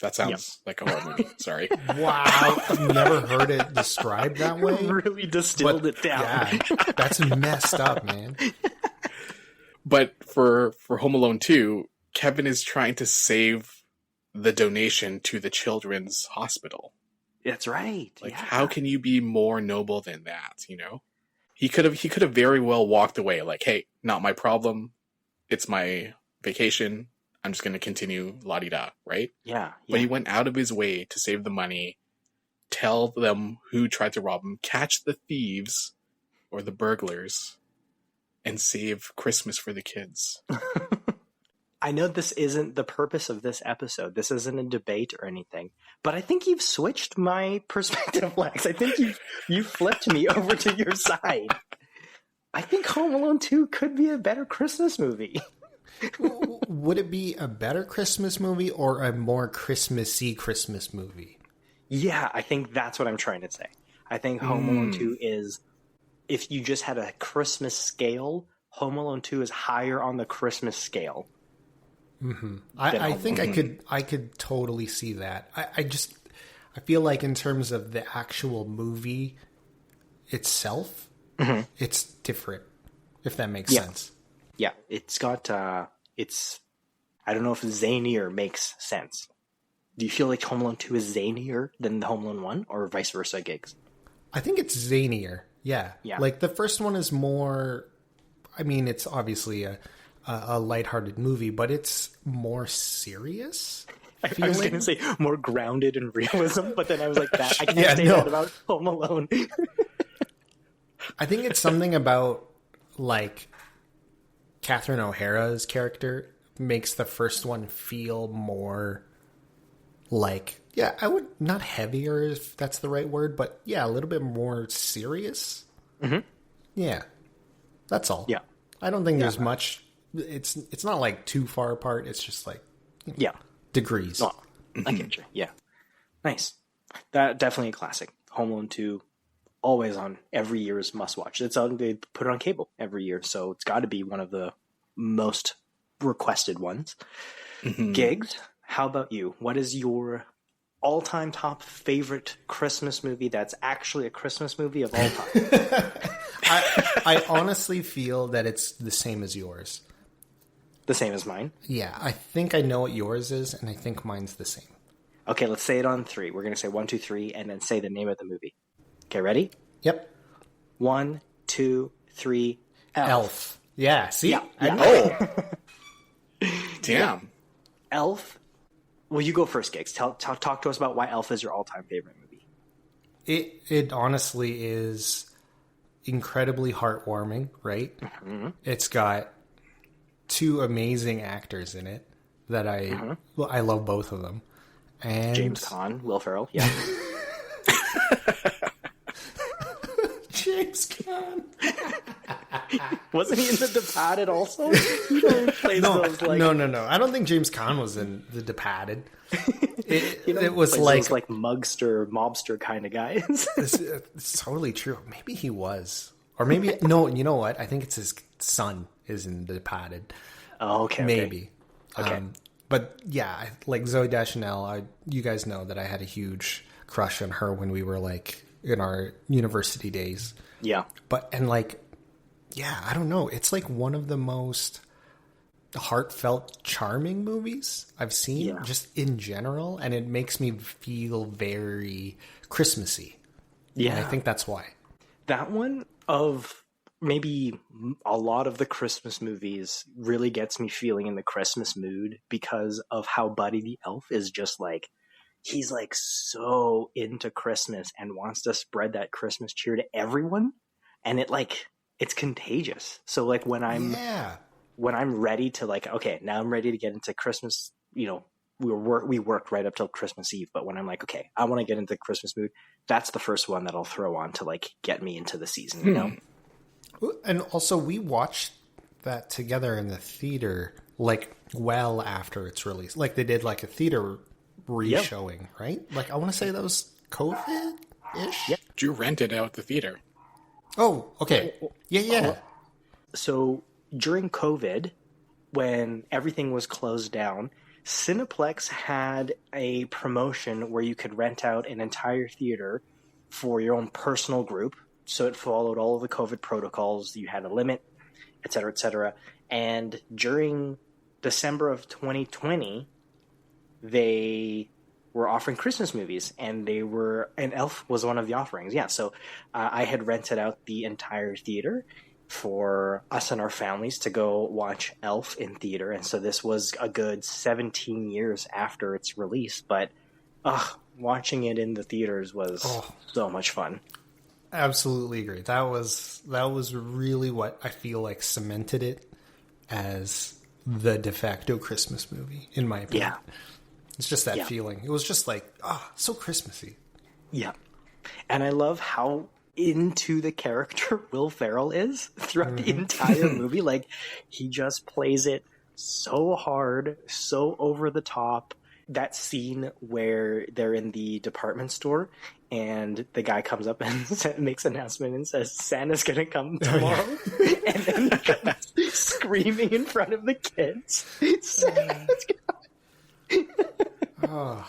That sounds like a horror movie. Sorry. Wow. I've never heard it described that way. Really distilled it down. Yeah, that's messed up, man. But for Home Alone 2, Kevin is trying to save the donation to the children's hospital. That's right. Like, how can you be more noble than that, you know? He could have very well walked away like, hey, not my problem. It's my vacation. I'm just going to continue la-di-da, right? Yeah. But he went out of his way to save the money, tell them who tried to rob him, catch the thieves or the burglars, and save Christmas for the kids. I know this isn't the purpose of this episode. This isn't a debate or anything. But I think you've switched my perspective, Lex. I think you flipped me over to your side. I think Home Alone 2 could be a better Christmas movie. Would it be a better Christmas movie or a more Christmassy Christmas movie? Yeah, I think that's what I'm trying to say. I think Home Alone 2 is, if you just had a Christmas scale, Home Alone 2 is higher on the Christmas scale. Mm-hmm. I think I could totally see that. I feel like in terms of the actual movie itself, it's different, if that makes sense. Yeah, it's got, I don't know if zanier makes sense. Do you feel like Home Alone 2 is zanier than the Home Alone 1, or vice versa, Gigs? I think it's zanier, yeah. Like, the first one is more, I mean, it's obviously a lighthearted movie, but it's more serious. I was going to say more grounded in realism, but then I was like, that I can't say that about Home Alone. I think it's something about like Catherine O'Hara's character makes the first one feel more like, yeah, I would, not heavier if that's the right word, but yeah, a little bit more serious. Mm-hmm. Yeah, that's all. Yeah. I don't think there's much. It's not like too far apart. It's just like, degrees. Oh, I get you. Yeah. Nice. That definitely a classic. Home Alone 2, always on every year's must watch. It's on, they put it on cable every year, so it's got to be one of the most requested ones. Mm-hmm. Gigs, how about you? What is your all-time top favorite Christmas movie that's actually a Christmas movie of all time? I honestly feel that it's the same as yours. The same as mine? Yeah, I think I know what yours is, and I think mine's the same. Okay, let's say it on 3. We're going to say 1, 2, 3, and then say the name of the movie. Okay, ready? Yep. 1, 2, 3, Elf. Yeah, see? Yeah. Oh. Damn. Elf. Well, you go first, Gigs. Talk to us about why Elf is your all-time favorite movie. It honestly is incredibly heartwarming, right? Mm-hmm. It's got 2 amazing actors in it that I love both of them. And James Caan, Will Ferrell. Yeah. James Caan. Wasn't he in The Departed also? He always plays those like... No. I don't think James Caan was in The Departed. It was like those, like mobster kind of guys. It's totally true. Maybe he was. Or maybe... No, you know what? I think it's his son is in The Departed. Oh, okay. Maybe. Okay. But yeah, like Zooey Deschanel, you guys know that I had a huge crush on her when we were like in our university days. Yeah. And like, yeah, I don't know. It's like one of the most heartfelt, charming movies I've seen just in general. And it makes me feel very Christmassy. Yeah. And I think that's why. That one of maybe a lot of the Christmas movies really gets me feeling in the Christmas mood because of how Buddy the Elf is just like, he's like so into Christmas and wants to spread that Christmas cheer to everyone. And it's contagious. So like when I'm ready to like, okay, now I'm ready to get into Christmas, you know, we worked right up till Christmas Eve, but when I'm like, okay, I want to get into the Christmas mood, that's the first one that I'll throw on to like get me into the season, you know? And also, we watched that together in the theater, like, well after its release. Like, they did, like, a theater re-showing, right? Like, I want to say that was COVID-ish? Yeah. You rented out the theater. Oh, okay. Yeah. So, during COVID, when everything was closed down, Cineplex had a promotion where you could rent out an entire theater for your own personal group. So it followed all of the COVID protocols. You had a limit, et cetera, et cetera. And during December of 2020, they were offering Christmas movies, and Elf was one of the offerings. Yeah, so I had rented out the entire theater for us and our families to go watch Elf in theater. And so this was a good 17 years after its release. But watching it in the theaters was so much fun. Absolutely agree. That was really what I feel like cemented it as the de facto Christmas movie, in my opinion. Yeah. It's just that feeling. It was just like, so Christmassy. Yeah. And I love how into the character Will Ferrell is throughout the entire movie. Like, he just plays it so hard, so over the top. That scene where they're in the department store and the guy comes up and makes an announcement and says, Santa's going to come tomorrow. And then he comes screaming in front of the kids. Santa's Oh.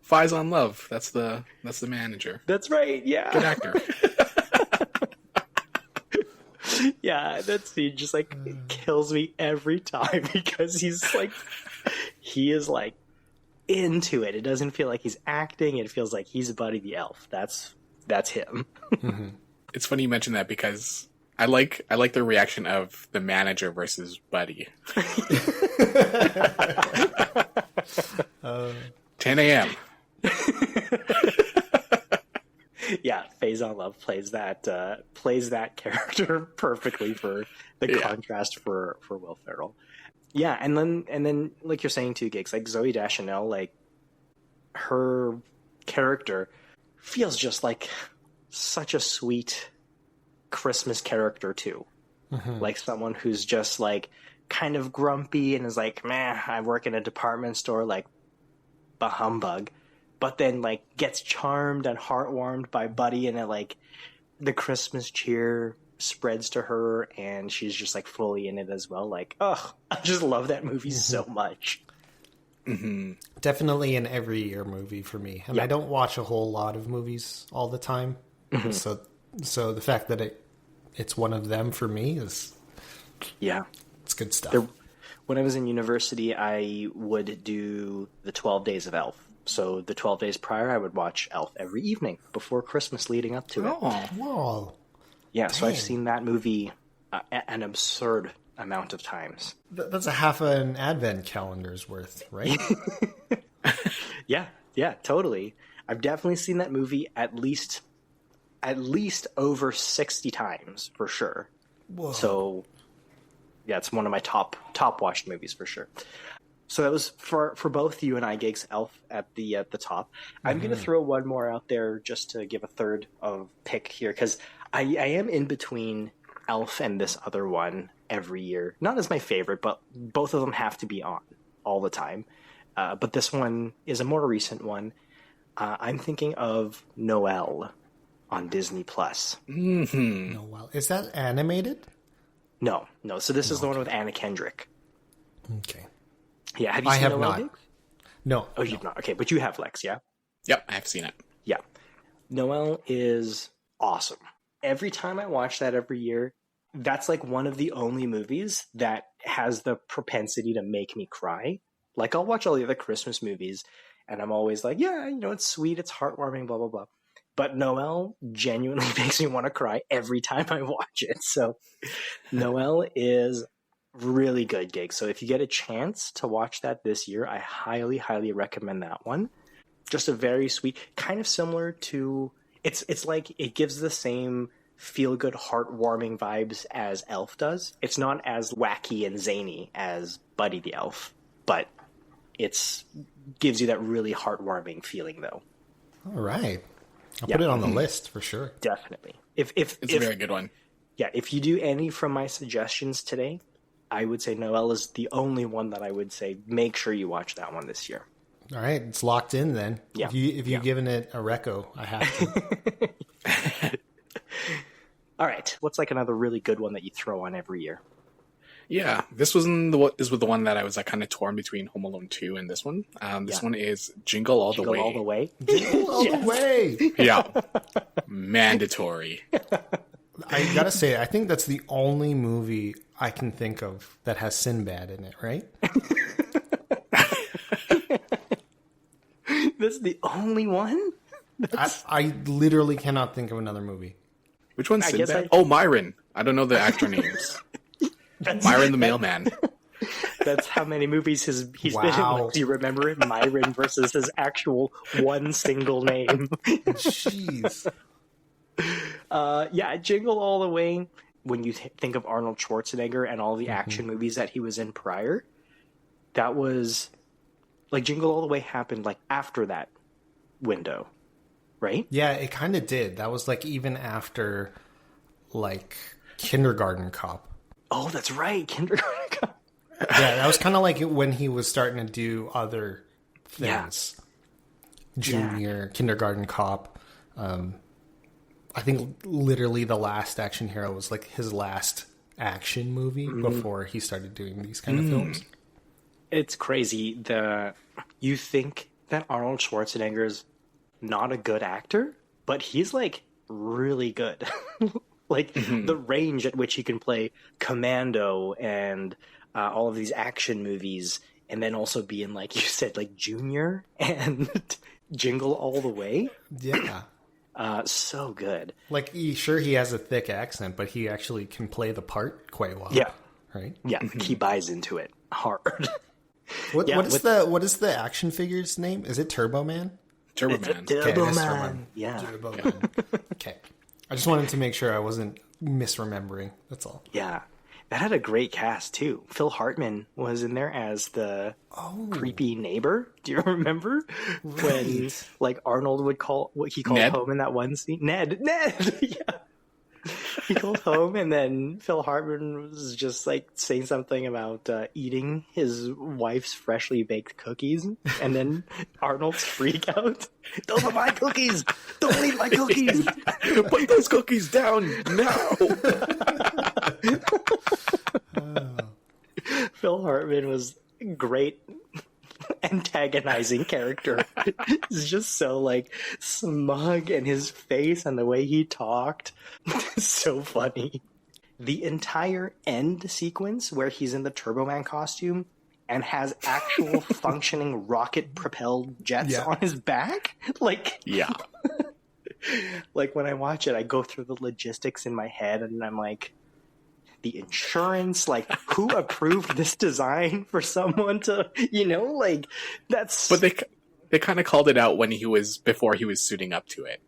Fies on Love. That's the manager. That's right. Yeah. Good actor. Yeah, that scene just like kills me every time because he is like into it. It doesn't feel like he's acting. It feels like he's Buddy the Elf. That's him. Mm-hmm. It's funny you mention that because I like the reaction of the manager versus Buddy. 10 a.m. Yeah, Phase on Love. plays that character perfectly for the contrast for Will Ferrell. Yeah, and then like you're saying too, Gigs, like Zooey Deschanel, like her character feels just like such a sweet Christmas character too. Like someone who's just like kind of grumpy and is like, meh, I work in a department store, like bah humbug, but then like gets charmed and heartwarmed by Buddy, and it, like the Christmas cheer spreads to her and she's just like fully in it as well. Like, oh, I just love that movie so much. Definitely an every year movie for me, and I don't watch a whole lot of movies all the time. So the fact that it's one of them for me is it's good stuff. When I was in university, I would do the 12 Days of Elf. So the 12 days prior, I would watch Elf every evening before Christmas leading up to it. Whoa. Yeah, so I've seen that movie an absurd amount of times. That's a half an advent calendar's worth, right? Yeah, totally. I've definitely seen that movie at least over 60 times for sure. Whoa. So yeah, it's one of my top watched movies for sure. So that was for both you and I, Gigs, Elf at the top. I'm going to throw one more out there just to give a third of pick here, because I am in between Elf and this other one every year. Not as my favorite, but both of them have to be on all the time. But this one is a more recent one. I'm thinking of Noelle on Disney Plus. Noelle. Is that animated? No. So this is the one with Anna Kendrick. Okay. Yeah, have you seen Noelle? Not. Gigs? No. Oh, you've not. Okay, but you have, Lex, yeah? Yep, I've seen it. Yeah. Noelle is awesome. Every time I watch that every year, that's like one of the only movies that has the propensity to make me cry. Like, I'll watch all the other Christmas movies, and I'm always like, yeah, it's sweet, it's heartwarming, blah, blah, blah. But Noelle genuinely makes me want to cry every time I watch it. So Noelle is really good, Gig. So if you get a chance to watch that this year, I highly, highly recommend that one. Just a very sweet, kind of similar to, it's like it gives the same feel-good, heartwarming vibes as Elf does. It's not as wacky and zany as Buddy the Elf, but it's gives you that really heartwarming feeling, though. All right. I'll put it on the list for sure. Definitely. It's a very good one. Yeah, if you do any from my suggestions today, I would say Noelle is the only one that I would say make sure you watch that one this year. All right, it's locked in then. Yeah. If you've given it a reco, I have to. All right, what's like another really good one that you throw on every year? Yeah, this was the one that I was like kind of torn between Home Alone 2 and this one. This one is Jingle All the Way. All the Way? Jingle all the way! Yeah. Mandatory. I gotta say, I think that's the only movie I can think of that has Sinbad in it, right? That's the only one? I literally cannot think of another movie. Which one's Sinbad? Oh, Myron. I don't know the actor names. Myron the Mailman. That's how many movies he's been in. Like, do you remember it? Myron versus his actual one single name. Jeez. Yeah, Jingle All the Way, when you think of Arnold Schwarzenegger and all the action movies that he was in prior, that was, like, Jingle All the Way happened, like, after that window, right? Yeah, it kind of did. That was, like, even after, like, Kindergarten Cop. Oh, that's right, Kindergarten Cop. Yeah, that was kind of like when he was starting to do other things. Junior, Kindergarten Cop. I think literally the last action hero was like his last action movie before he started doing these kind of films. It's crazy. You think that Arnold Schwarzenegger's not a good actor, but he's like really good. Like the range at which he can play Commando and all of these action movies, and then also be in, like you said, like Junior and Jingle All the Way. Yeah. So good. Like, he has a thick accent, but he actually can play the part quite well. Yeah. Right? Yeah, he buys into it hard. What is the action figure's name? Is it Turbo Man? Turbo Man. Turbo Man. Yeah. Turbo Man. Okay. I just wanted to make sure I wasn't misremembering. That's all. Yeah. That had a great cast, too. Phil Hartman was in there as the creepy neighbor. Do you remember? Right. When, like, Arnold would call, what he called Ned? home in that one scene? Ned! Yeah. He called home, and then Phil Hartman was just, like, saying something about eating his wife's freshly baked cookies, and then Arnold's freak out. Those are my cookies! Don't eat my cookies! Put those cookies down now! Phil Hartman was a great antagonizing character. He's just so like smug, and his face and the way he talked is so funny. The entire end sequence where he's in the Turbo Man costume and has actual functioning rocket propelled jets on his back, like Yeah. like when I watch it, I go through the logistics in my head, and I'm like, the insurance, like, who approved this design for someone to, like, that's... But they kind of called it out before he was suiting up to it.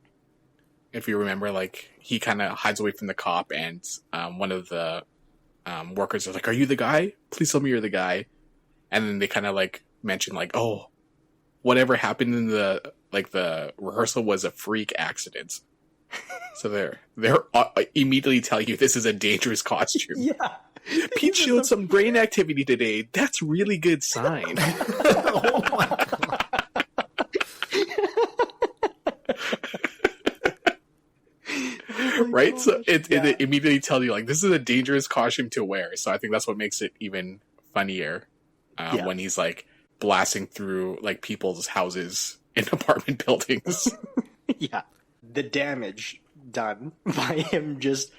If you remember, like, he kind of hides away from the cop, and one of the workers is like, "Are you the guy? Please tell me you're the guy." And then they kind of, like, mention, like, "Oh, whatever happened in the rehearsal was a freak accident." So they're immediately telling you this is a dangerous costume. Yeah. Pete showed some brain activity today. That's really good sign. Oh my god. Right? So it immediately tells you, like, this is a dangerous costume to wear. So I think that's what makes it even funnier when he's, like, blasting through, like, people's houses in apartment buildings. Yeah. The damage done by him just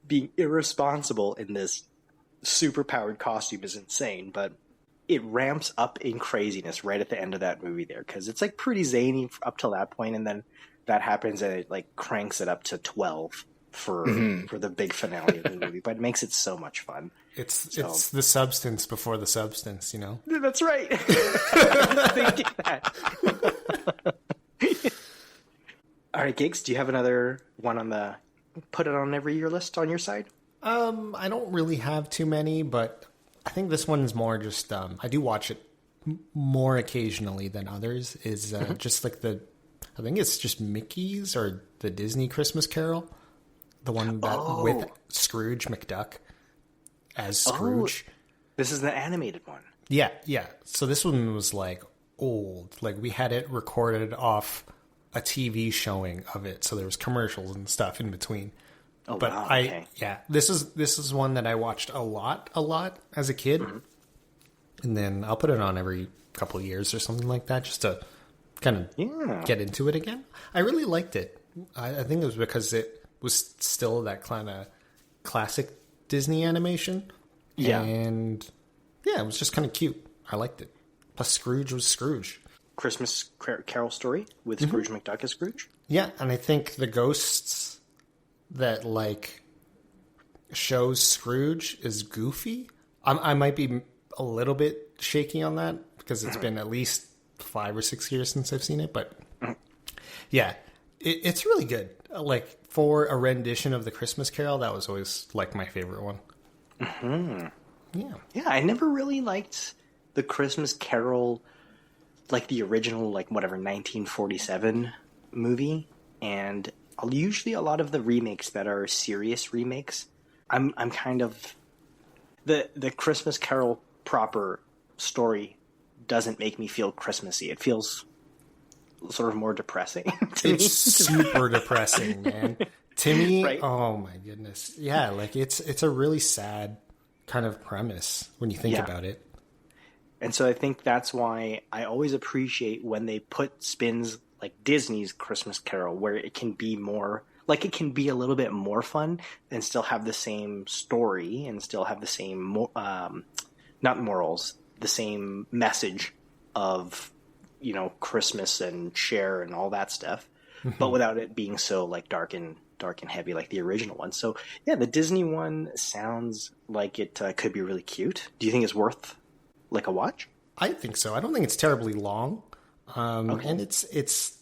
being irresponsible in this super-powered costume is insane, but it ramps up in craziness right at the end of that movie there, because it's, like, pretty zany up till that point, and then that happens and it, like, cranks it up to 12 for the big finale of the movie, but it makes it so much fun. It's the substance before the substance, you know? That's right. I was thinking that. All right, Gigs, do you have another one on the put it on every year list on your side? I don't really have too many, but I think this one is more just, I do watch it more occasionally than others, is just like I think it's just Mickey's or the Disney Christmas Carol. The one that with Scrooge McDuck as Scrooge. This is the animated one. Yeah. So this one was like old. Like we had it recorded off a TV showing of it, so there was commercials and stuff in between. Oh, but wow, okay. This is one that I watched a lot as a kid, and then I'll put it on every couple of years or something like that, just to kind of get into it again. I really liked it. I think it was because it was still that kind of classic Disney animation, and it was just kind of cute. I liked it. Plus, Scrooge was Scrooge. Christmas Carol story with Scrooge McDuck as Scrooge. Yeah, and I think the ghosts that like shows Scrooge is Goofy. I might be a little bit shaky on that because it's been at least 5 or 6 years since I've seen it, but yeah, it's really good. Like for a rendition of the Christmas Carol, that was always like my favorite one. Yeah, I never really liked the Christmas Carol, like the original, like whatever 1947 movie, and usually a lot of the remakes that are serious remakes, I'm kind of the Christmas Carol proper story doesn't make me feel Christmassy. It feels sort of more depressing to it's super depressing, man. To me, right? Oh my goodness, yeah, like it's a really sad kind of premise when you think about it. And so I think that's why I always appreciate when they put spins like Disney's Christmas Carol, where it can be more, like it can be a little bit more fun and still have the same story and still have the same, not morals, the same message of, Christmas and share and all that stuff, but without it being so like dark and heavy like the original one. So yeah, the Disney one sounds like it could be really cute. Do you think it's worth like a watch? I think so. I don't think it's terribly long. And it's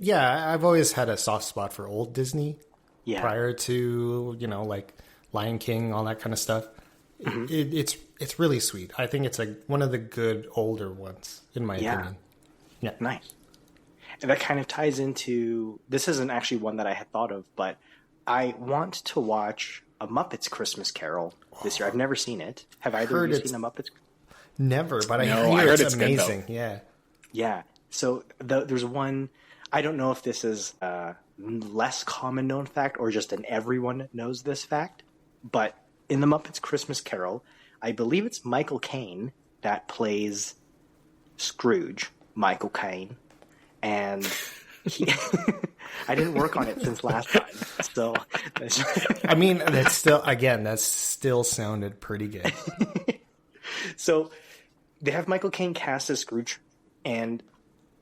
I've always had a soft spot for old Disney Yeah. prior to, like Lion King, all that kind of stuff. It's really sweet. I think it's like one of the good older ones, in my opinion. Yeah. Nice. And that kind of ties into, this isn't actually one that I had thought of, but I want to watch A Muppets Christmas Carol this year. I've never seen it. Have either of you seen A Muppets? Never, but I heard heard it's amazing. good, though. Yeah. Yeah. So there's one, I don't know if this is a less common known fact or just an everyone knows this fact, but in The Muppets Christmas Carol, I believe it's Michael Caine that plays Scrooge, Michael Caine. And he, I didn't work on it since last time. So, I mean, that still sounded pretty good. So they have Michael Caine cast as Scrooge, and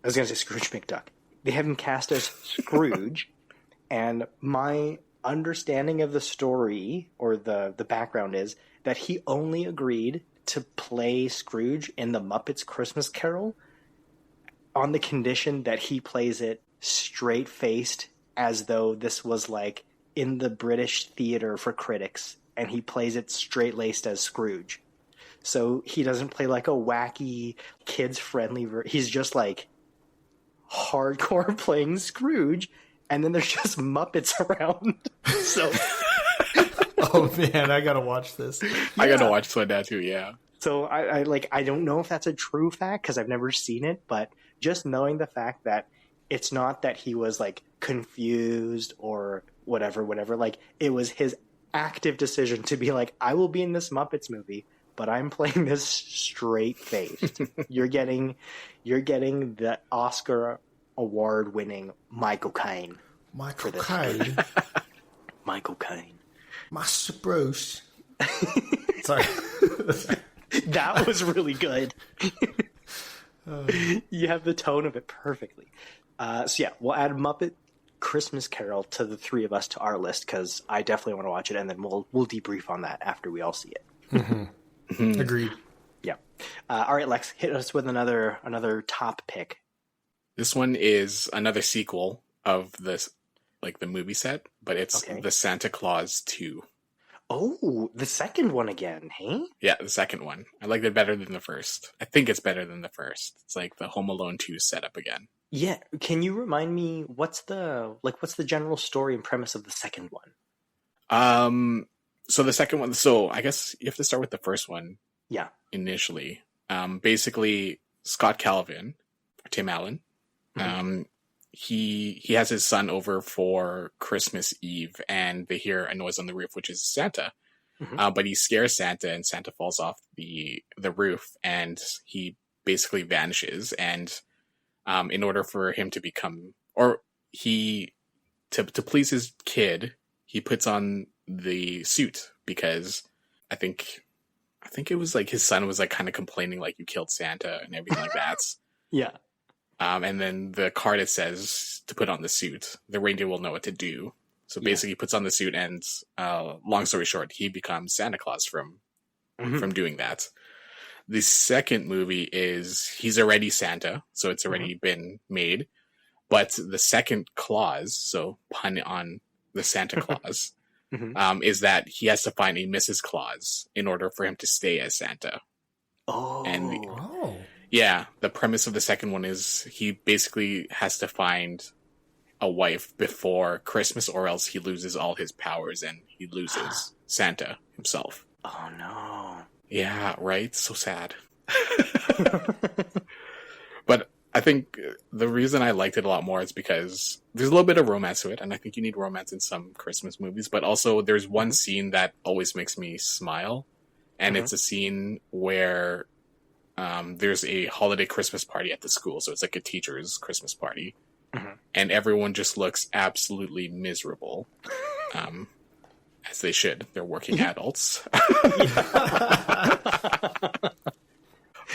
I was going to say Scrooge McDuck. They have him cast as Scrooge, and my understanding of the story or the background is that he only agreed to play Scrooge in the Muppets Christmas Carol on the condition that he plays it straight-faced, as though this was like in the British theater for critics, and he plays it straight-laced as Scrooge. So he doesn't play like a wacky, kids-friendly he's just like hardcore playing Scrooge, and then there's just Muppets around. So Oh man, I gotta watch this. I gotta watch this one now too, yeah. So I don't know if that's a true fact because I've never seen it, but just knowing the fact that it's not that he was like confused or whatever, like it was his active decision to be like, I will be in this Muppets movie, but I'm playing this straight faced. You're getting the Oscar award winning Michael Caine. Michael Caine. Michael Caine. Master Bruce. Sorry. That was really good. You have the tone of it perfectly. So yeah, we'll add Muppet Christmas Carol to the three of us to our list because I definitely want to watch it, and then we'll debrief on that after we all see it. Mm-hmm. Agreed. Yeah. All right, Lex, hit us with another top pick. This one is another sequel of this, like the movie set, but it's the Santa Claus 2. Oh, the second one again, hey? Yeah, the second one. I liked it better than the first. I think it's better than the first. It's like the Home Alone 2 setup again. Yeah, can you remind me what's the general story and premise of the second one? So the second one, so I guess you have to start with the first one. Yeah. Initially. Basically Scott Calvin, or Tim Allen, he has his son over for Christmas Eve, and they hear a noise on the roof, which is Santa. But he scares Santa, and Santa falls off the roof, and he basically vanishes. And in order for him to become, or to please his kid, he puts on the suit because I think it was like his son was like kind of complaining like you killed Santa and everything like that. Yeah. And then the card, it says to put on the suit. The reindeer will know what to do. So basically he puts on the suit, and long story short, he becomes Santa Claus from doing that. The second movie is he's already Santa, so it's already been made. But the second clause, so pun on the Santa Claus, is that he has to find a Mrs. Claus in order for him to stay as Santa. Oh. And yeah, the premise of the second one is he basically has to find a wife before Christmas, or else he loses all his powers and he loses Santa himself. Oh no. Yeah, right? So sad. But I think the reason I liked it a lot more is because there's a little bit of romance to it, and I think you need romance in some Christmas movies, but also there's one scene that always makes me smile, and it's a scene where there's a holiday Christmas party at the school, so it's like a teacher's Christmas party, and everyone just looks absolutely miserable, as they should. They're working adults.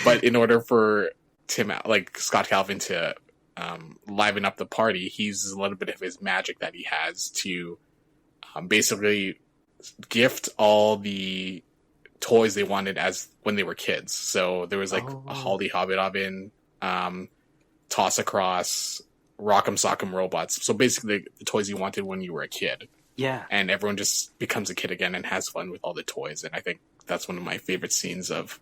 But in order for Scott Calvin to liven up the party, he uses a little bit of his magic that he has to basically gift all the toys they wanted as when they were kids. So there was like a Holly Hobbit oven, Toss Across, Rock'em Sock'em robots. So basically the toys you wanted when you were a kid. Yeah. And everyone just becomes a kid again and has fun with all the toys. And I think that's one of my favorite scenes of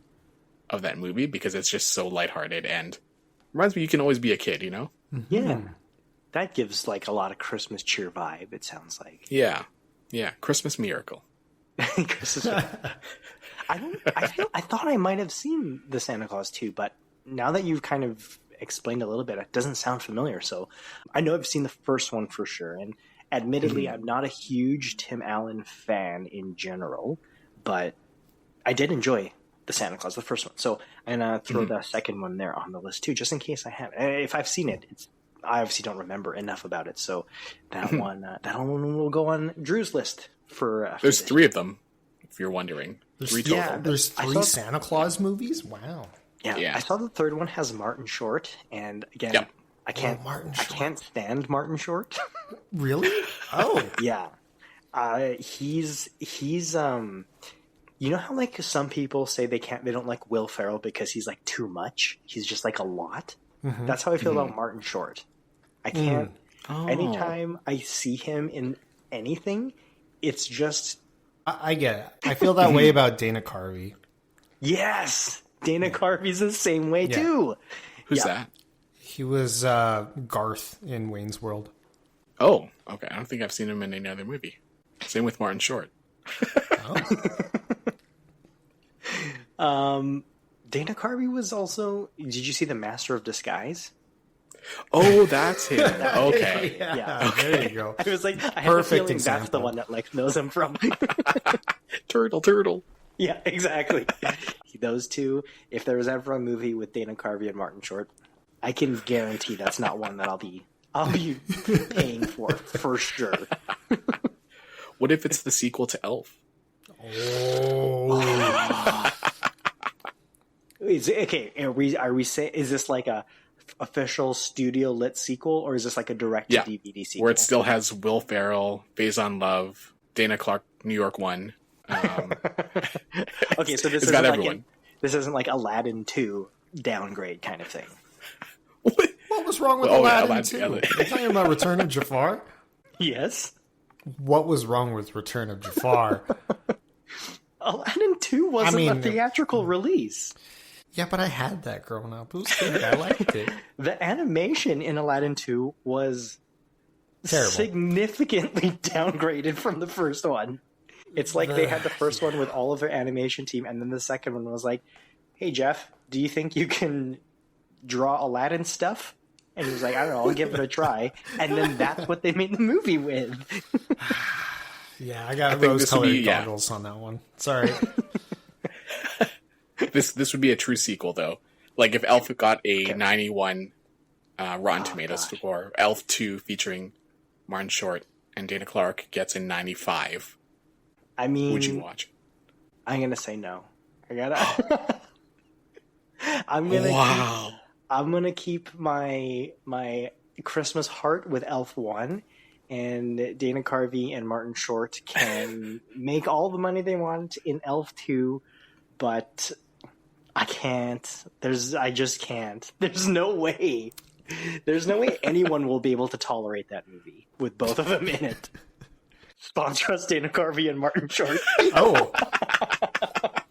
that movie because it's just so lighthearted and reminds me you can always be a kid, you know? Yeah. That gives like a lot of Christmas cheer vibe, it sounds like. Yeah. Yeah. Christmas miracle. Christmas. I thought I might have seen the Santa Claus 2, but now that you've kind of explained a little bit, it doesn't sound familiar. So I know I've seen the first one for sure. And admittedly, I'm not a huge Tim Allen fan in general, but I did enjoy the Santa Claus, the first one. So I'm going to throw the second one there on the list too, just in case I haven't. If I've seen it, I obviously don't remember enough about it. So that one will go on Drew's list for There's this. 3 of them, if you're wondering. 3 total. Yeah, there's 3 Santa Claus movies? Wow. Yeah, I saw the third one has Martin Short, and again, I can't stand Martin Short. Really? Oh, yeah. He's you know how like some people say they don't like Will Ferrell because he's like too much. He's just like a lot. That's how I feel about Martin Short. I can't. Anytime I see him in anything, it's just. I get it. I feel that way about Dana Carvey. Yes, Dana Carvey's the same way too. Who's that? He was Garth in Wayne's World. Oh, okay. I don't think I've seen him in any other movie. Same with Martin Short. Dana Carvey was also. Did you see The Master of Disguise? Oh, that's him. Okay. Yeah. Okay. There you go. I was like, I have a Perfect feeling example. that's the one that like knows him from. Turtle. Yeah, exactly. Those two. If there was ever a movie with Dana Carvey and Martin Short, I can guarantee that's not one that I'll be paying for sure. What if it's the sequel to Elf? Oh. Is it, okay, are we saying, is this like a official studio lit sequel, or is this like a direct to DVD sequel? Where it still has Will Ferrell, Faison Love, Dana Clark, New York 1. Okay, so this isn't like this isn't like Aladdin 2 downgrade kind of thing. What was wrong with Aladdin 2? Yeah. Are you talking about Return of Jafar? Yes. What was wrong with Return of Jafar? Aladdin 2 wasn't a theatrical release. Yeah, but I had that growing up. It was good. I liked it. The animation in Aladdin 2 was terrible, significantly downgraded from the first one. It's like they had the first one with all of their animation team, and then the second one was like, hey, Jeff, do you think you can draw Aladdin stuff? And he was like, I don't know, I'll give it a try. And then that's what they made the movie with. Yeah, I got rose-colored goggles on that one. Sorry. This would be a true sequel, though. Like if Elf got a 91 Rotten Tomatoes score, Elf 2 featuring Martin Short and Dana Clark gets a 95. I mean, would you watch? I'm gonna say no. I gotta. I'm gonna keep my Christmas heart with Elf 1, and Dana Carvey and Martin Short can make all the money they want in Elf 2, but I can't. I just can't. There's no way. There's no way anyone will be able to tolerate that movie with both of them in it. Sponsor us, Dana Carvey and Martin Short. Oh.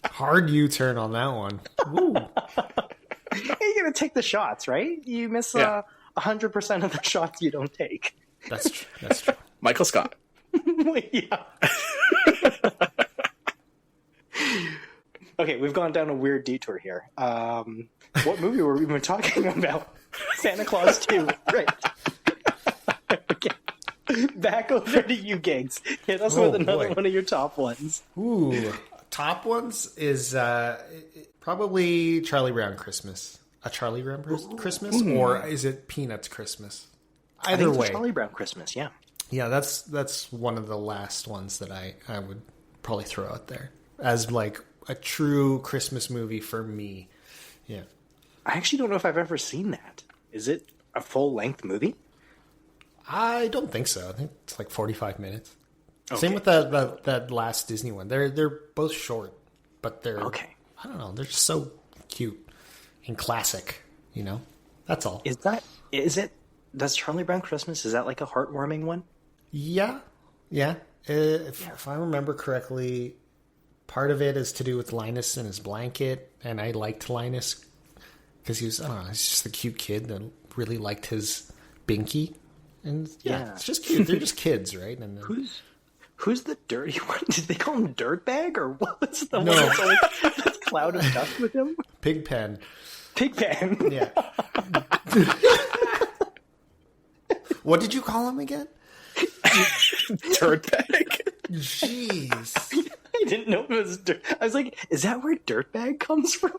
Hard U-turn on that one. Ooh. You're going to take the shots, right? You miss 100% of the shots you don't take. That's true. Michael Scott. Yeah. Okay, we've gone down a weird detour here. What movie were we even talking about? Santa Claus 2. Right. Okay. Back over to you, Gigs. Hit us with another one of your top ones. Ooh. Top ones is probably Charlie Brown Christmas. A Charlie Brown Christmas? Or is it Peanuts Christmas? Either way. Charlie Brown Christmas, yeah. Yeah, that's one of the last ones that I would probably throw out there as like a true Christmas movie for me. Yeah. I actually don't know if I've ever seen that. Is it a full-length movie? I don't think so. I think it's like 45 minutes. Okay. Same with that last Disney one. They're both short, but they're okay. I don't know. They're just so cute and classic. You know, that's all. Is it? Does Charlie Brown Christmas? Is that like a heartwarming one? Yeah. If I remember correctly, part of it is to do with Linus and his blanket, and I liked Linus because he was, I don't know, he's just a cute kid that really liked his binky. And yeah, it's just cute. They're just kids, right? And then, who's the dirty one? Did they call him Dirtbag, or what's the one No. that's always that cloud of dust with him? Pigpen. Pigpen. Yeah. What did you call him again? Dirtbag. Jeez. I didn't know it was dirt. I was like, is that where Dirtbag comes from?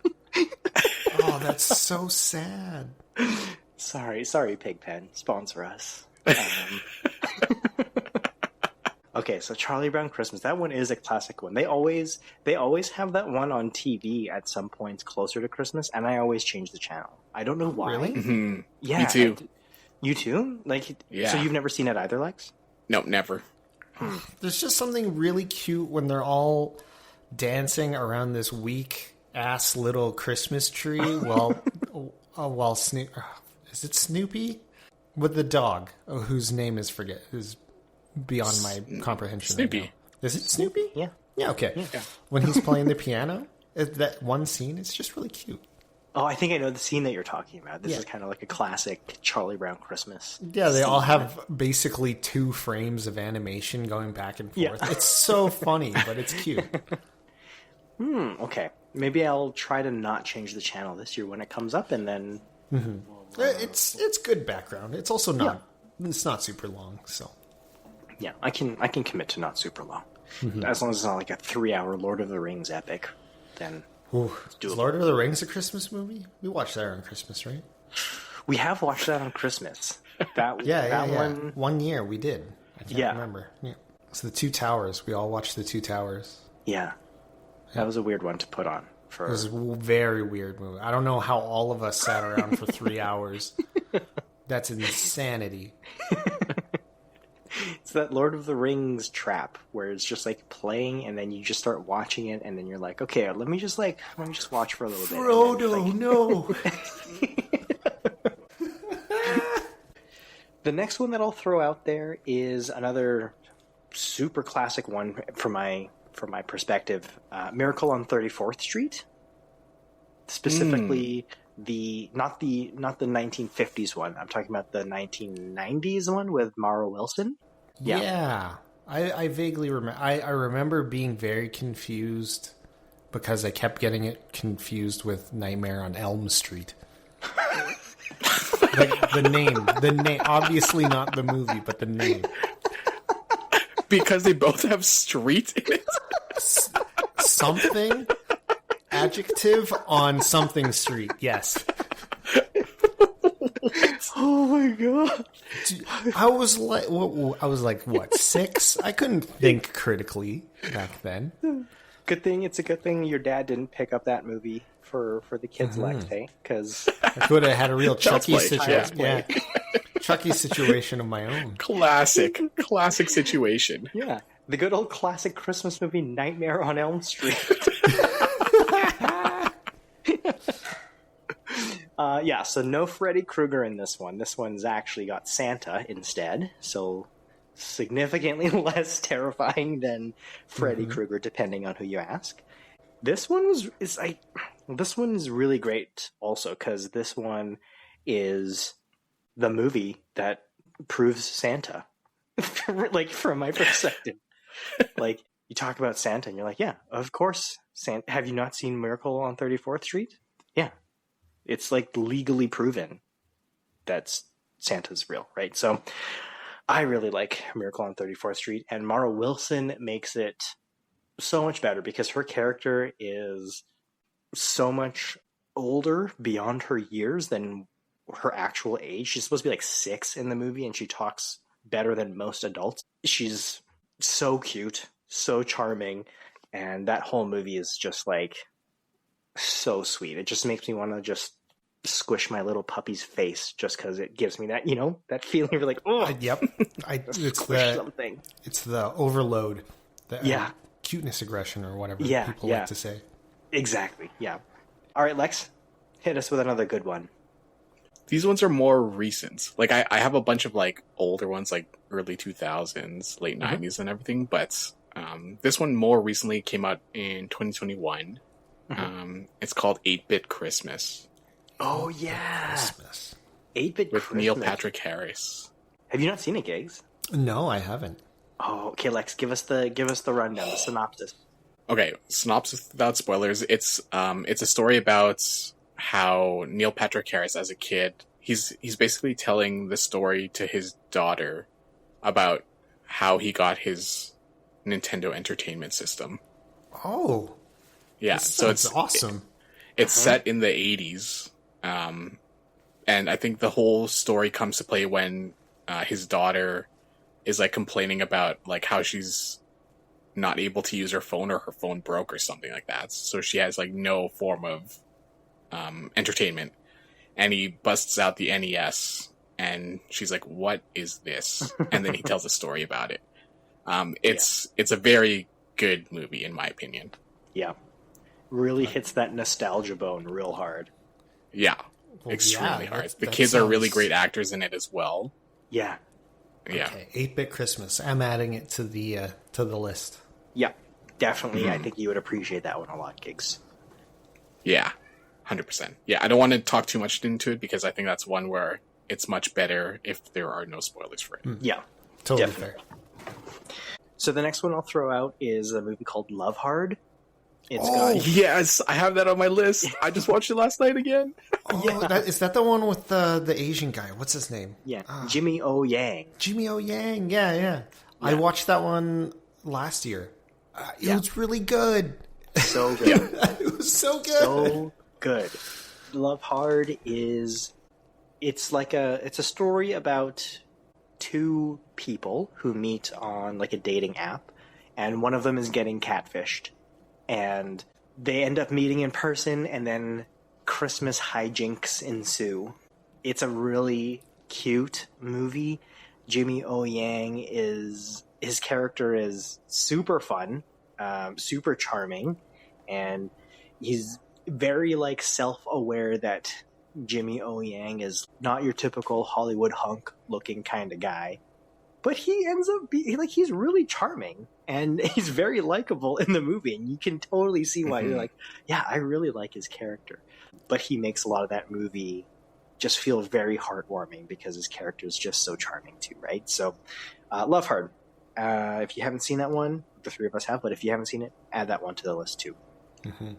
Oh, that's so sad. Sorry, Pigpen. Sponsor us. Okay, so Charlie Brown Christmas. That one is a classic one. They always have that one on TV at some points closer to Christmas, and I always change the channel. I don't know why. Really? Mm-hmm. Yeah. Me too. You too? Like, Yeah. So you've never seen it either, Lex? No, never. There's just something really cute when they're all dancing around this weak ass little Christmas tree while Snoop is it Snoopy with the dog whose name is beyond my comprehension. Snoopy. Right now. Is it Snoopy? Yeah. Yeah. Okay. Yeah. When he's playing the piano, that one scene, it's just really cute. Oh, I think I know the scene that you're talking about. This Yeah. is kind of like a classic Charlie Brown Christmas. Yeah, they all scene. have basically 2 frames of animation going back and forth. Yeah. It's so funny, but it's cute. Okay. Maybe I'll try to not change the channel this year when it comes up, and then It's good background. It's also not it's not super long, so yeah, I can commit to not super long. As long as it's not like a 3-hour Lord of the Rings epic, then is Lord of the Rings a Christmas movie? We watched that on Christmas, right? we have watched that on Christmas. That Yeah. one. 1 year we did. I can't Yeah. remember. Yeah. So the 2 Towers. We all watched the 2 Towers. Yeah, that was a weird one to put on. It was a very weird movie. I don't know how all of us sat around for 3 hours. That's insanity. It's that Lord of the Rings trap where it's just like playing, and then you just start watching it, and then you're like, okay, let me just watch for a little bit. Frodo, no. The next one that I'll throw out there is another super classic one from my perspective, Miracle on 34th Street. Specifically, not the 1950s one. I'm talking about the 1990s one with Mara Wilson. Yeah. I vaguely remember. I remember being very confused because I kept getting it confused with Nightmare on Elm Street. The name, obviously not the movie, but the name. Because they both have street in it. Something adjective on something street. Yes. Oh my god! I was like, what, 6? I couldn't think critically back then. It's a good thing your dad didn't pick up that movie for the kids, Lex, hey? Because I could have had a real Chucky play, situation. child's Yeah. Chucky situation of my own. Classic situation. yeah, the good old classic Christmas movie, Nightmare on Elm Street. So no Freddy Krueger in this one. This one's actually got Santa instead, so significantly less terrifying than Freddy Krueger, depending on who you ask. This one is really great also, because this one is the movie that proves Santa. Like, from my perspective. Like, you talk about Santa and you're like, yeah, of course. Santa. Have you not seen Miracle on 34th Street? Yeah. It's like legally proven that Santa's real, right? So I really like Miracle on 34th Street, and Mara Wilson makes it so much better because her character is so much older beyond her years than her actual age. She's supposed to be like 6 in the movie, and she talks better than most adults. She's so cute, so charming, and that whole movie is just like so sweet. It just makes me want to just squish my little puppy's face just because it gives me that, that feeling of like, oh, Yep. It's squish something. It's the overload. The Yeah. Cuteness aggression or whatever Yeah, people yeah. like to say. Exactly. Yeah. All right, Lex, hit us with another good one. These ones are more recent. Like I have a bunch of like older ones, like early 2000s, late 90s, and everything. But this one more recently came out in 2021. It's called 8-Bit Christmas. Oh yeah, Christmas. 8-Bit with Christmas. Neil Patrick Harris. Have you not seen it, Gigs? No, I haven't. Oh, okay, Lex, give us the rundown, the synopsis. Okay, synopsis without spoilers. It's a story about how Neil Patrick Harris, as a kid, he's basically telling the story to his daughter about how he got his Nintendo Entertainment System. Oh, Yeah, so it's awesome. It's set in the 80s, and I think the whole story comes to play when his daughter is like complaining about like how she's not able to use her phone, or her phone broke or something like that. So she has like no form of entertainment, and he busts out the NES, and she's like, "What is this?" And then he tells a story about it. It's a very good movie in my opinion. Yeah, really hits that nostalgia bone real hard. Yeah, Well, extremely yeah, hard. that The kids are really sounds- great actors in it as well. Yeah, Yeah. Okay, 8-Bit Christmas. I'm adding it to the list. yeah, definitely. I think you would appreciate that one a lot, Gigs. Yeah, 100%. Yeah, I don't want to talk too much into it because I think that's one where it's much better if there are no spoilers for it. Yeah, Totally definitely. fair. So the next one I'll throw out is a movie called Love Hard. It's Oh, got yes, I have that on my list. I just watched it last night again. Oh, is that the one with the Asian guy? What's his name? Jimmy O Yang. Jimmy O Yang. Yeah. I watched that one last year. It was really good. So good. It was so good. So good. Love Hard is it's a story about two people who meet on like a dating app, and one of them is getting catfished, and they end up meeting in person, and then Christmas hijinks ensue. It's a really cute movie. Jimmy O Yang his character is super fun, super charming, and he's very like self-aware that Jimmy O Yang is not your typical Hollywood hunk looking kind of guy, but he ends up being like, he's really charming and he's very likable in the movie, and you can totally see why you're like, yeah, I really like his character. But he makes a lot of that movie just feel very heartwarming because his character is just so charming too, right? So Love Hard. If you haven't seen that one, the three of us have, but if you haven't seen it, add that one to the list too.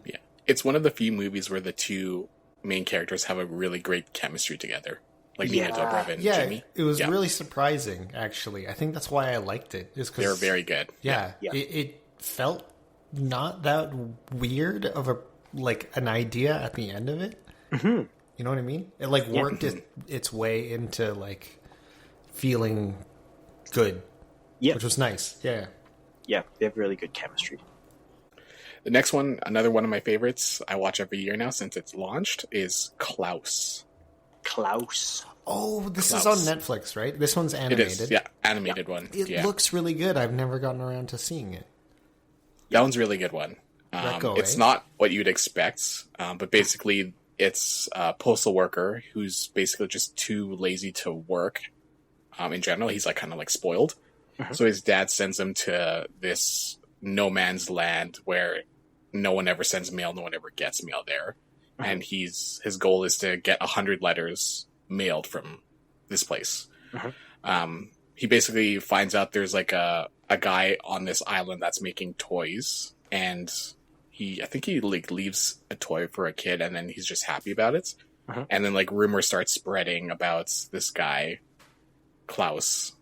Yeah, it's one of the few movies where the two main characters have a really great chemistry together, like Nina Dobrev and Jimmy. It was really surprising, actually. I think that's why I liked it. Is 'cause, They're very good. Yeah. It felt not that weird of an idea at the end of it. Mm-hmm. You know what I mean? It like worked its way into like feeling good, which was nice. Yeah. Yeah, they have really good chemistry. The next one, another one of my favorites, I watch every year now since it's launched, is Klaus. Klaus. Oh, this Klaus. is on Netflix, right? This one's It animated. is, yeah, animated one. It Yeah. looks really good. I've never gotten around to seeing it. That one's a really good one. Reco, It's not what you'd expect, but basically it's a postal worker who's basically just too lazy to work. In general, he's like kind of like spoiled. So his dad sends him to this no man's land where no one ever sends mail, no one ever gets mail there. And his goal is to get 100 letters mailed from this place. He basically finds out there's like a guy on this island that's making toys, and I think he like leaves a toy for a kid, and then he's just happy about it. And then like rumors start spreading about this guy, Klaus,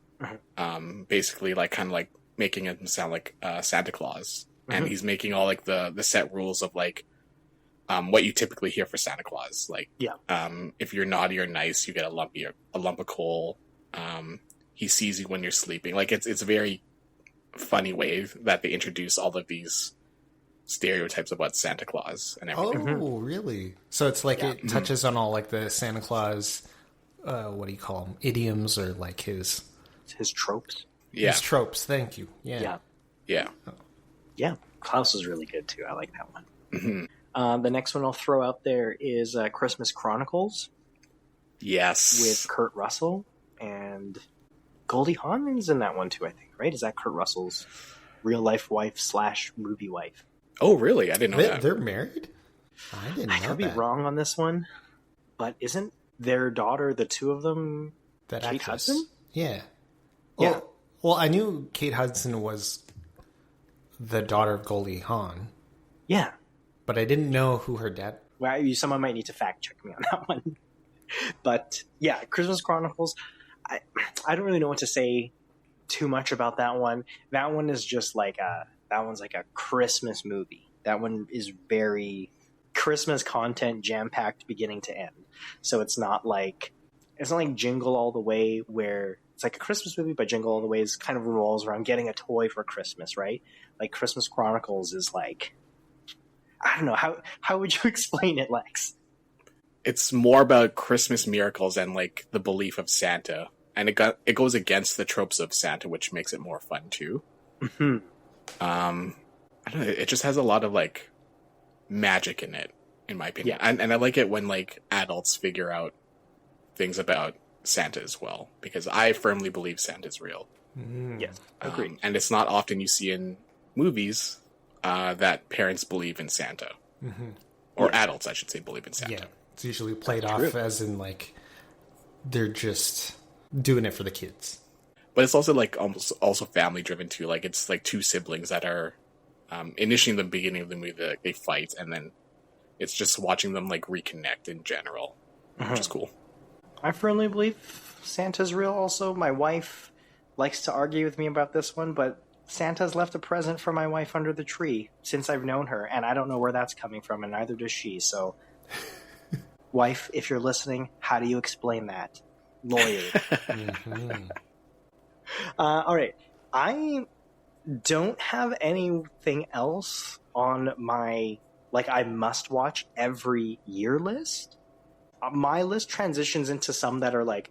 basically like kind of like making him sound like Santa Claus. And he's making all like the set rules of like what you typically hear for Santa Claus. Like, if you're naughty or nice, you get a lump of coal. He sees you when you're sleeping. Like it's a very funny way that they introduce all of these stereotypes about Santa Claus and everything. Oh, really? So it's like it touches on all like the Santa Claus, what do you call them? Idioms, or like his tropes. Yeah. his tropes. Thank you. Yeah. Yeah, Klaus is really good too. I like that one. The next one I'll throw out there is Christmas Chronicles. Yes. with Kurt Russell, and Goldie Hawn's in that one too, I think, right? Is that Kurt Russell's real-life wife / movie wife? Oh, really? I didn't know that. They're married? I didn't know I could be wrong on this one, but isn't their daughter, the two of them, That Kate actress. Hudson? Yeah. Yeah. Well, I knew Kate Hudson was the daughter of Goldie Hawn, Yeah. but I didn't know who her dad. Well, someone might need to fact check me on that one. But yeah, Christmas Chronicles, I don't really know what to say too much about that one. That one is just like that one's like a Christmas movie. That one is very Christmas content, jam-packed beginning to end. So it's not like Jingle All the Way, where it's like a Christmas movie, but Jingle All the Way is kind of revolves around getting a toy for Christmas, right? Like Christmas Chronicles is like, I don't know, how would you explain it, Lex? It's more about Christmas miracles and like the belief of Santa, and it goes against the tropes of Santa, which makes it more fun too. Mm-hmm. I don't know. It just has a lot of like magic in it, in my opinion. Yeah. And I like it when like adults figure out things about Santa as well, because I firmly believe Santa's real. Yes, agreed. And it's not often you see in movies that parents believe in Santa, or adults, I should say, believe in Santa. Yeah. It's usually played off as in like they're just doing it for the kids. But it's also like almost also family driven too. Like it's like two siblings that are initially in the beginning of the movie they fight, and then it's just watching them like reconnect in general, which is cool. I firmly believe Santa's real also. My wife likes to argue with me about this one, but Santa's left a present for my wife under the tree since I've known her, and I don't know where that's coming from, and neither does she. So, wife, if you're listening, how do you explain that? Lawyer. All right. I don't have anything else on my, like, I must watch every year list. My list transitions into some that are like,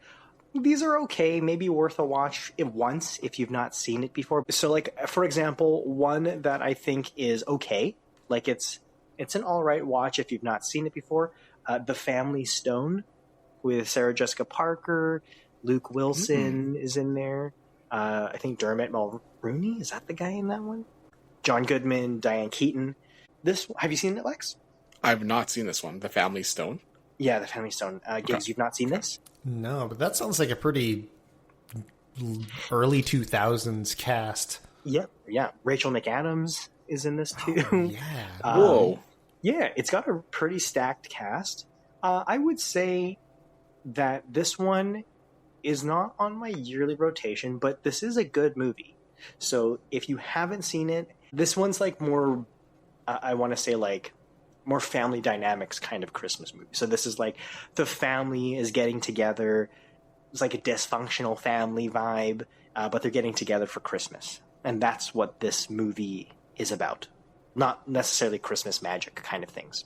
these are okay, maybe worth a watch once if you've not seen it before. So, like, for example, one that I think is okay, like it's an all right watch if you've not seen it before, The Family Stone with Sarah Jessica Parker, Luke Wilson is in there. I think Dermot Mulroney, is that the guy in that one? John Goodman, Diane Keaton. Have you seen it, Lex? I've not seen this one, The Family Stone. Yeah, The Family Stone. Gigs, you've not seen this? No, but that sounds like a pretty early 2000s cast. Yep, yeah. Rachel McAdams is in this too. Oh, yeah. Whoa. Yeah, it's got a pretty stacked cast. I would say that this one is not on my yearly rotation, but this is a good movie. So if you haven't seen it, this one's like more, I want to say like more family dynamics kind of Christmas movie. So this is like the family is getting together. It's like a dysfunctional family vibe, but they're getting together for Christmas. And that's what this movie is about. Not necessarily Christmas magic kind of things.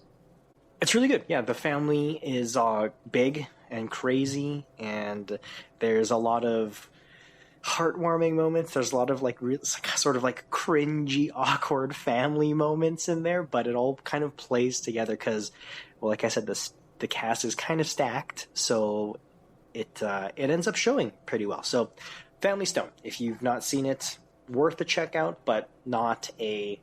It's really good. Yeah, the family is big and crazy, and there's a lot of heartwarming moments. There's a lot of like sort of like cringy, awkward family moments in there, but it all kind of plays together because, well, like I said, the cast is kind of stacked, so it ends up showing pretty well. So, Family Stone, if you've not seen it, worth a check out, but not a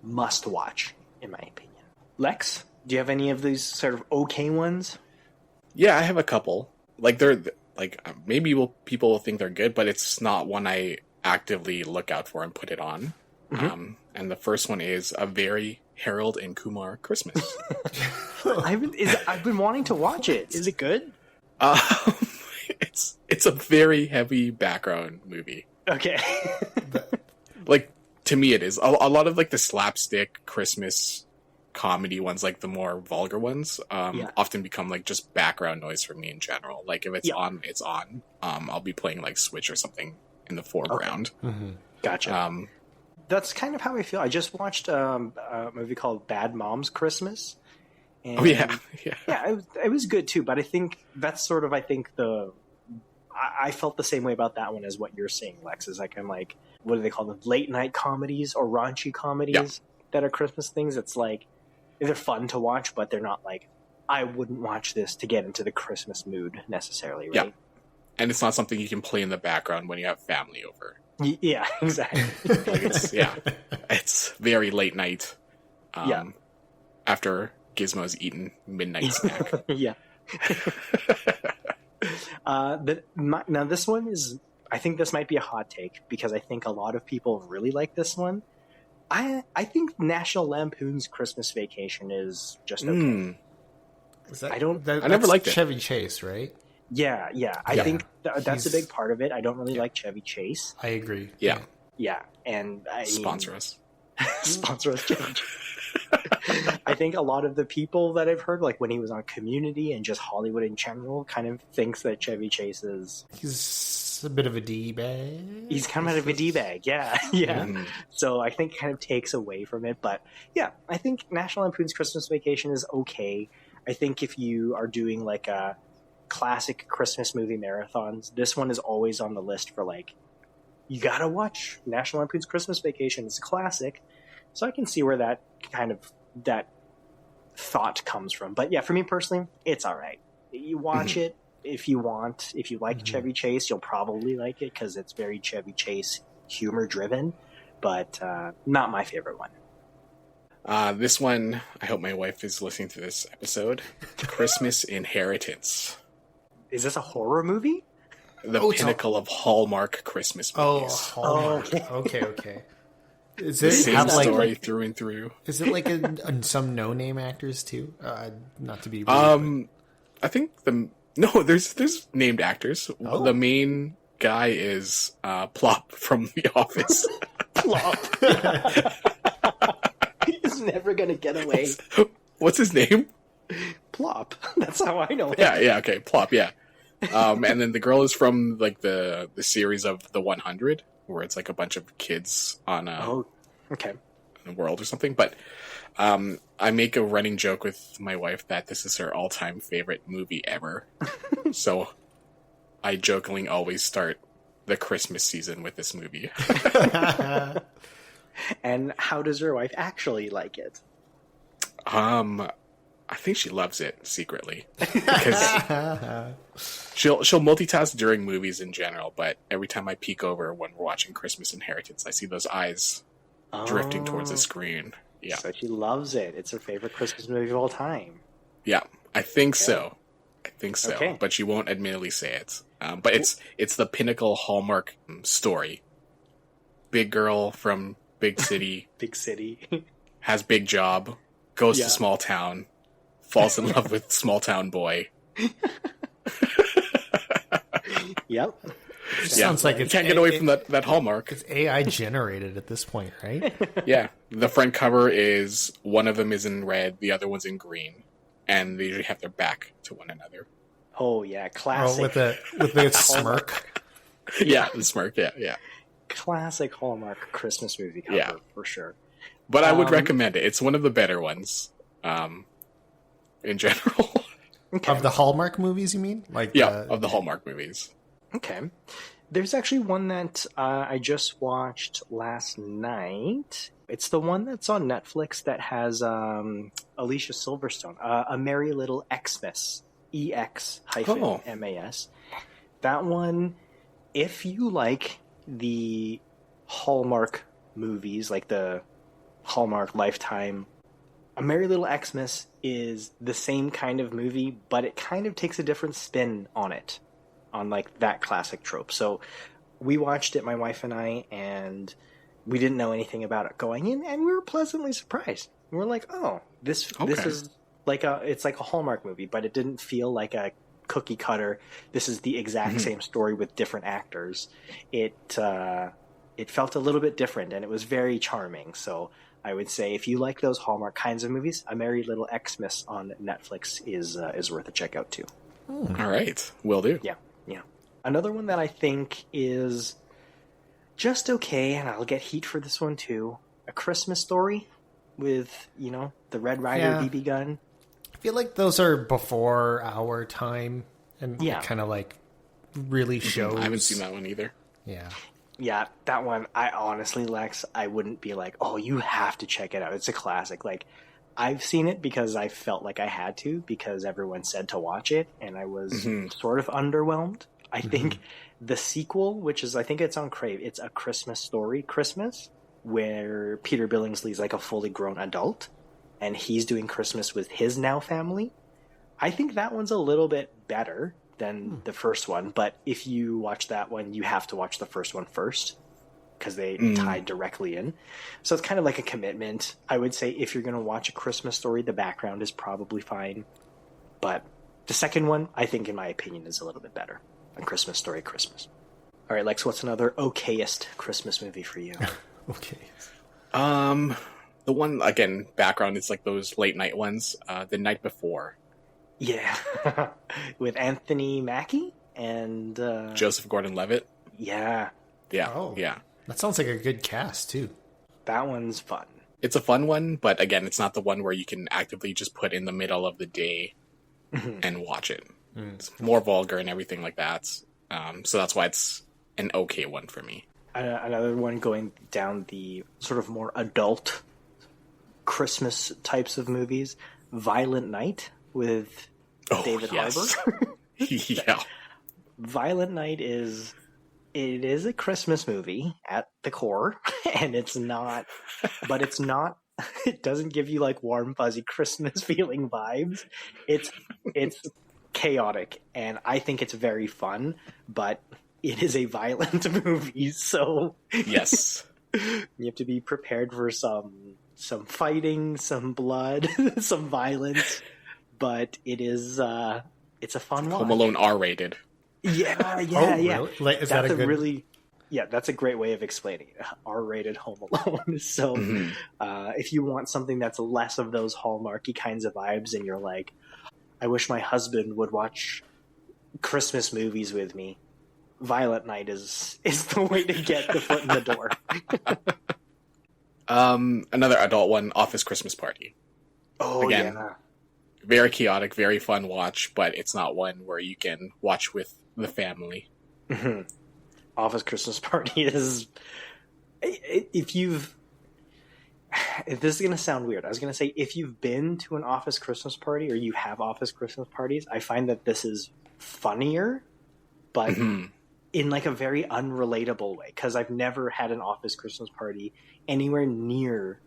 must watch in my opinion. Lex, do you have any of these sort of okay ones? Yeah, I have a couple. Like they're like maybe people will think they're good, but it's not one I actively look out for and put it on. And the first one is A Very Harold and Kumar Christmas. I've been wanting to watch it. Is it good? It's a very heavy background movie. Okay. Like to me, it is a lot of like the slapstick Christmas comedy ones, like the more vulgar ones, often become like just background noise for me in general. Like if it's on, it's on. I'll be playing like Switch or something in the foreground. Okay. Gotcha. That's kind of how I feel. I just watched a movie called Bad Moms Christmas. And yeah, it was good too. But I think that's sort of I felt the same way about that one as what you're saying, Lex. Is like I'm like, what do they call them? Late night comedies or raunchy comedies that are Christmas things. It's like they're fun to watch, but they're not like I wouldn't watch this to get into the Christmas mood necessarily, right? Yeah. And it's not something you can play in the background when you have family over. Yeah, exactly. Like it's very late night. After Gizmo's eaten midnight snack. Yeah. Now this one is, I think this might be a hot take because I think a lot of people really like this one. I think National Lampoon's Christmas Vacation is just okay. I never liked it. Chevy Chase, right? Yeah. I think that's a big part of it. I don't really like Chevy Chase. I agree. Yeah. Yeah, and sponsor us. Sponsor us, Chevy Chase. I think a lot of the people that I've heard, like when he was on Community and just Hollywood in general, kind of thinks that Chevy Chase is... He's a bit of a D-bag. He's kind of a D-bag, yeah. So I think it kind of takes away from it. But yeah, I think National Lampoon's Christmas Vacation is okay. I think if you are doing like a classic Christmas movie marathons, this one is always on the list for like, you gotta watch National Lampoon's Christmas Vacation. It's a classic. So I can see where that thought comes from. But yeah, for me personally, it's all right. You watch it if you want. If you like Chevy Chase, you'll probably like it because it's very Chevy Chase humor driven, but not my favorite one. This one, I hope my wife is listening to this episode. Christmas Inheritance. Is this a horror movie? The pinnacle of Hallmark Christmas movies. Oh, Hallmark. Okay. Is the it same have story through and through? Is it like some no-name actors too? Not to be rude, I think there's named actors. Oh. The main guy is Plop from The Office. Plop. He's never gonna get away. What's his name? Plop. That's how I know him. Yeah, okay, Plop, yeah. And then the girl is from like the series of The 100, where it's like a bunch of kids on a world or something. But I make a running joke with my wife that this is her all-time favorite movie ever. So I jokingly always start the Christmas season with this movie. And how does your wife actually like it? I think she loves it secretly because she'll multitask during movies in general, but every time I peek over when we're watching Christmas Inheritance, I see those eyes drifting towards the screen. Yeah, so she loves it. It's her favorite Christmas movie of all time. Yeah, I think so. Okay. But she won't admittedly say it. But it's the pinnacle Hallmark story. Big girl from big city, has big job, goes to small town. Falls in love with small town boy. Yep. Sounds like it can't get away from that Hallmark. It's AI generated at this point, right? Yeah. The front cover is one of them is in red, the other one's in green, and they usually have their back to one another. Oh yeah, classic. With the smirk. Yeah, the smirk. Yeah. Classic Hallmark Christmas movie cover for sure. But I would recommend it. It's one of the better ones. In general. Okay. Of the Hallmark movies, you mean? Of the Hallmark movies. Okay. There's actually one that I just watched last night. It's the one that's on Netflix that has Alicia Silverstone, A Merry Little Xmas, EX-MAS. That one, if you like the Hallmark movies, like the Hallmark Lifetime, A Merry Little Xmas is the same kind of movie, but it kind of takes a different spin on it, on like that classic trope. So we watched it, my wife and I, and we didn't know anything about it going in, and we were pleasantly surprised. We were like, "Oh, this is like it's like a Hallmark movie, but it didn't feel like a cookie cutter. This is the exact same story with different actors. It felt a little bit different, and it was very charming." So I would say if you like those Hallmark kinds of movies, A Merry Little Xmas on Netflix is worth a check out too. All right, will do. Yeah. Another one that I think is just okay, and I'll get heat for this one too. A Christmas Story with, the Red Ryder BB gun. I feel like those are before our time, and kind of like really shows. I haven't seen that one either. Yeah. Yeah, that one, I honestly, Lex, I wouldn't be like, oh, you have to check it out. It's a classic. Like, I've seen it because I felt like I had to, because everyone said to watch it, and I was sort of underwhelmed. I think the sequel, which is, I think it's on Crave, it's A Christmas Story Christmas, where Peter Billingsley's like a fully grown adult, and he's doing Christmas with his now family. I think that one's a little bit better than the first one, but if you watch that one, you have to watch the first one first, because they tie directly in. So it's kind of like a commitment. I would say if you're going to watch A Christmas Story, the background is probably fine. But the second one, I think, in my opinion, is a little bit better. A Christmas Story Christmas. All right, Lex, what's another okayest Christmas movie for you? Okay. The one, again, background is like those late night ones. The Night Before. Yeah. With Anthony Mackie and... Joseph Gordon-Levitt. Yeah. Yeah, Oh. yeah. That sounds like a good cast, too. That one's fun. It's a fun one, but again, it's not the one where you can actively just put in the middle of the day and watch it. It's more vulgar and everything like that. So that's why it's an okay one for me. Another one going down the sort of more adult Christmas types of movies, Violent Night with David Harbour. Yeah. Violent Night is a Christmas movie at the core, and it doesn't give you like warm, fuzzy Christmas feeling vibes. It's chaotic, and I think it's very fun, but it is a violent movie, so Yes. you have to be prepared for some fighting, some blood, some violence, but it's a fun one. Home Alone R-rated. Yeah. Really? Like, is that a good... that's a great way of explaining it. R-rated Home Alone. So if you want something that's less of those hallmarky kinds of vibes, and you're like, I wish my husband would watch Christmas movies with me, Violent Night is the way to get the foot in the door. Another adult one, Office Christmas Party. Oh, Again, yeah. Very chaotic, very fun watch, but it's not one where you can watch with the family. Office Christmas Party is... If this is going to sound weird, I was going to say, if you've been to an Office Christmas Party, or you have Office Christmas Parties, I find that this is funnier, but in like a very unrelatable way, because I've never had an Office Christmas Party anywhere near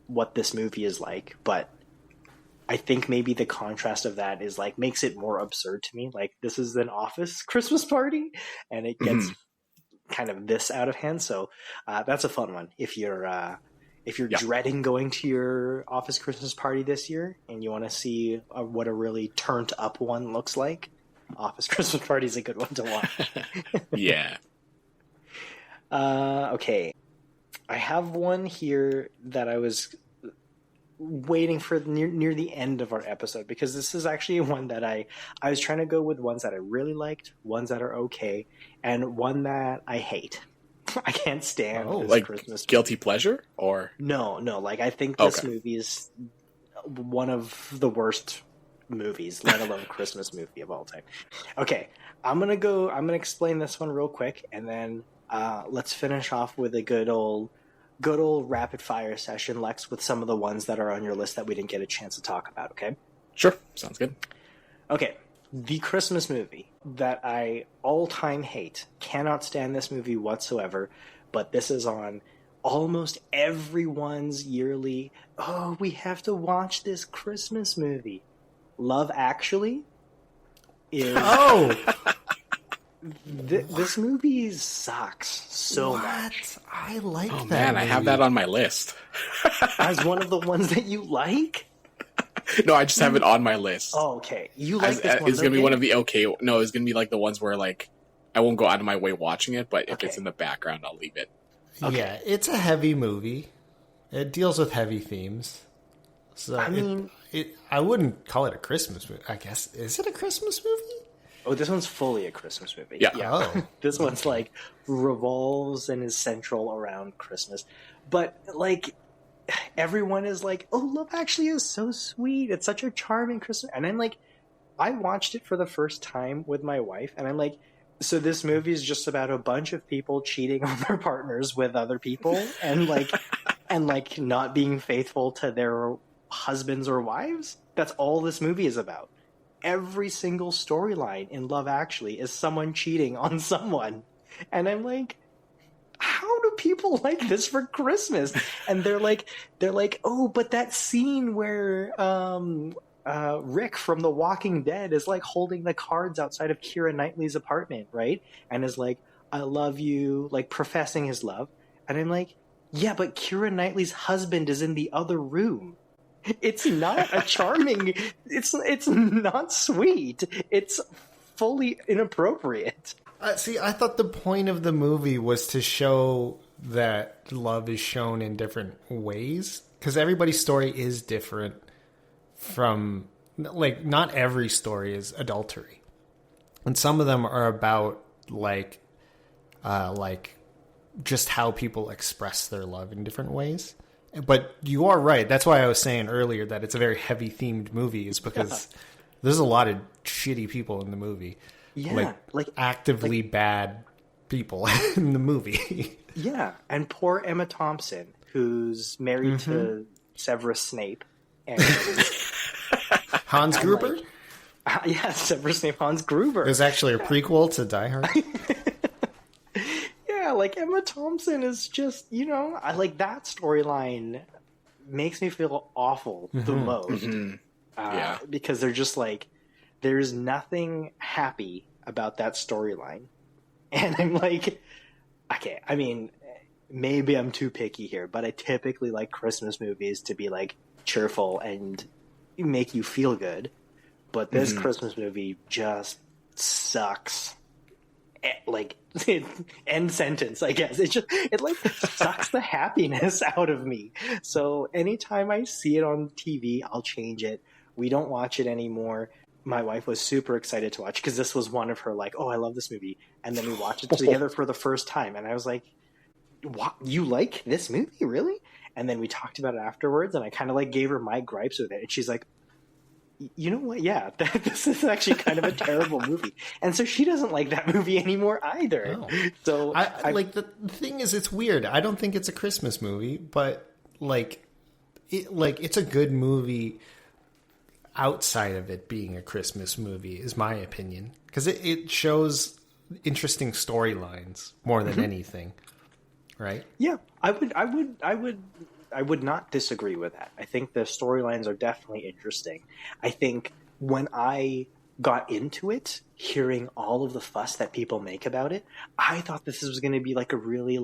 what this movie is like, but I think maybe the contrast of that is like makes it more absurd to me. Like, this is an Office Christmas Party, and it gets kind of this out of hand. So that's a fun one if you're dreading going to your Office Christmas Party this year and you want to see what a really turned up one looks like. Office Christmas Party is a good one to watch. Yeah. Okay. I have one here that I was waiting for near the end of our episode, because this is actually one that I was trying to go with ones that I really liked, ones that are okay, and one that I hate. I can't stand this like Christmas guilty pleasure, or no. Like, I think this movie is one of the worst movies, let alone Christmas movie of all time. Okay, I'm gonna explain this one real quick, and then let's finish off with a good old rapid fire session, Lex, with some of the ones that are on your list that we didn't get a chance to talk about. Okay. Sure, sounds good. Okay, the Christmas movie that I all-time hate, cannot stand this movie whatsoever, but this is on almost everyone's yearly, oh, we have to watch this Christmas movie. Love Actually is... Oh! This movie sucks so much. I like that man, movie. I have that on my list. As one of the ones that you like? No, I just have it on my list. Oh, okay. You like this one? It's gonna be one of the okay. No, it's gonna be like the ones where like I won't go out of my way watching it, but if it's in the background, I'll leave it. Okay. Yeah, it's a heavy movie. It deals with heavy themes. So I mean, I wouldn't call it a Christmas movie. I guess, is it a Christmas movie? Oh, this one's fully a Christmas movie. Yeah. Oh. This one's like revolves and is central around Christmas. But like everyone is like, oh, Love Actually is so sweet. It's such a charming Christmas. And I'm like, I watched it for the first time with my wife, and I'm like, so this movie is just about a bunch of people cheating on their partners with other people and like not being faithful to their husbands or wives. That's all this movie is about. Every single storyline in Love Actually is someone cheating on someone. And I'm like, how do people like this for Christmas? And they're like, oh, but that scene where Rick from The Walking Dead is like holding the cards outside of Keira Knightley's apartment, right? And is like, I love you, like professing his love. And I'm like, yeah, but Keira Knightley's husband is in the other room. It's not a charming, it's not sweet. It's fully inappropriate. See, I thought the point of the movie was to show that love is shown in different ways. Because everybody's story is different from, like, not every story is adultery. And some of them are about, like just how people express their love in different ways. But you are right. That's why I was saying earlier that it's a very heavy themed movie, is because there's a lot of shitty people in the movie. Yeah. Like actively bad people in the movie. Yeah. And poor Emma Thompson, who's married to Severus Snape. And Hans Gruber? Yeah, Severus Snape, Hans Gruber. There's actually a prequel to Die Hard. Yeah, like Emma Thompson is just, I like that storyline makes me feel awful the most. Yeah. Because they're just like, there's nothing happy about that storyline. And I'm like, okay, I mean, maybe I'm too picky here, but I typically like Christmas movies to be like cheerful and make you feel good. But this Christmas movie just sucks. Like, end sentence, I guess. It like sucks the happiness out of me. So anytime I see it on TV, I'll change it. We don't watch it anymore. My wife was super excited to watch because this was one of her like, oh, I love this movie. And then we watched it together for the first time. And I was like, what? You like this movie? Really? And then we talked about it afterwards. And I kind of like gave her my gripes with it. And she's like, you know what? Yeah, this is actually kind of a terrible movie. And so she doesn't like that movie anymore either. Oh. So I like the thing is, it's weird. I don't think it's a Christmas movie, but it's a good movie outside of it being a Christmas movie, is my opinion, because it shows interesting storylines more than anything, right? Yeah, I would not disagree with that. I think the storylines are definitely interesting. I think when I got into it, hearing all of the fuss that people make about it, I thought this was going to be like a really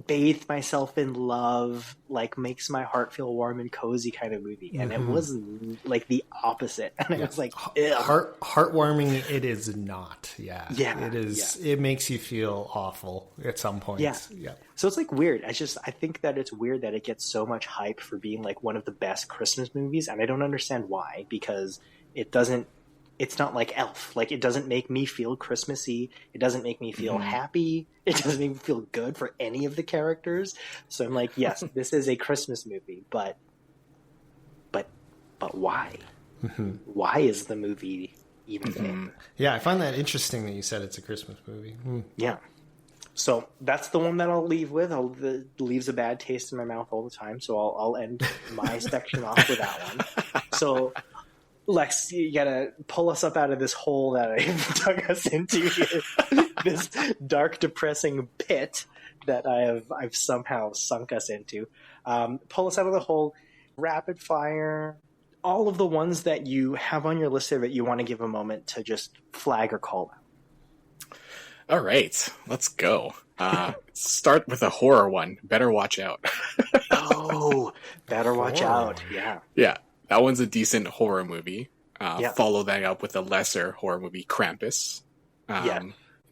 bathe myself in love, like makes my heart feel warm and cozy kind of movie. And it was like the opposite. And I was like, heartwarming. It is not. Yeah. It is. Yeah. It makes you feel awful at some point. Yeah. Yeah. So it's like weird. I think that it's weird that it gets so much hype for being like one of the best Christmas movies. And I don't understand why, because it's not like Elf. Like, it doesn't make me feel Christmassy. It doesn't make me feel happy. It doesn't make me feel good for any of the characters. So I'm like, yes, this is a Christmas movie, but why? Why is the movie even there? Yeah, I find that interesting that you said it's a Christmas movie. Yeah. So that's the one that I'll leave with. It leaves a bad taste in my mouth all the time. So I'll end my section off with that one. So Lex, you gotta pull us up out of this hole that I've dug us into here. This dark, depressing pit that I've somehow sunk us into. Pull us out of the hole. Rapid fire. All of the ones that you have on your list that you want to give a moment to just flag or call out. All right, let's go. Start with a horror one. Better Watch Out. Oh, Better Watch Out. Yeah. Yeah. That one's a decent horror movie. Follow that up with a lesser horror movie, Krampus.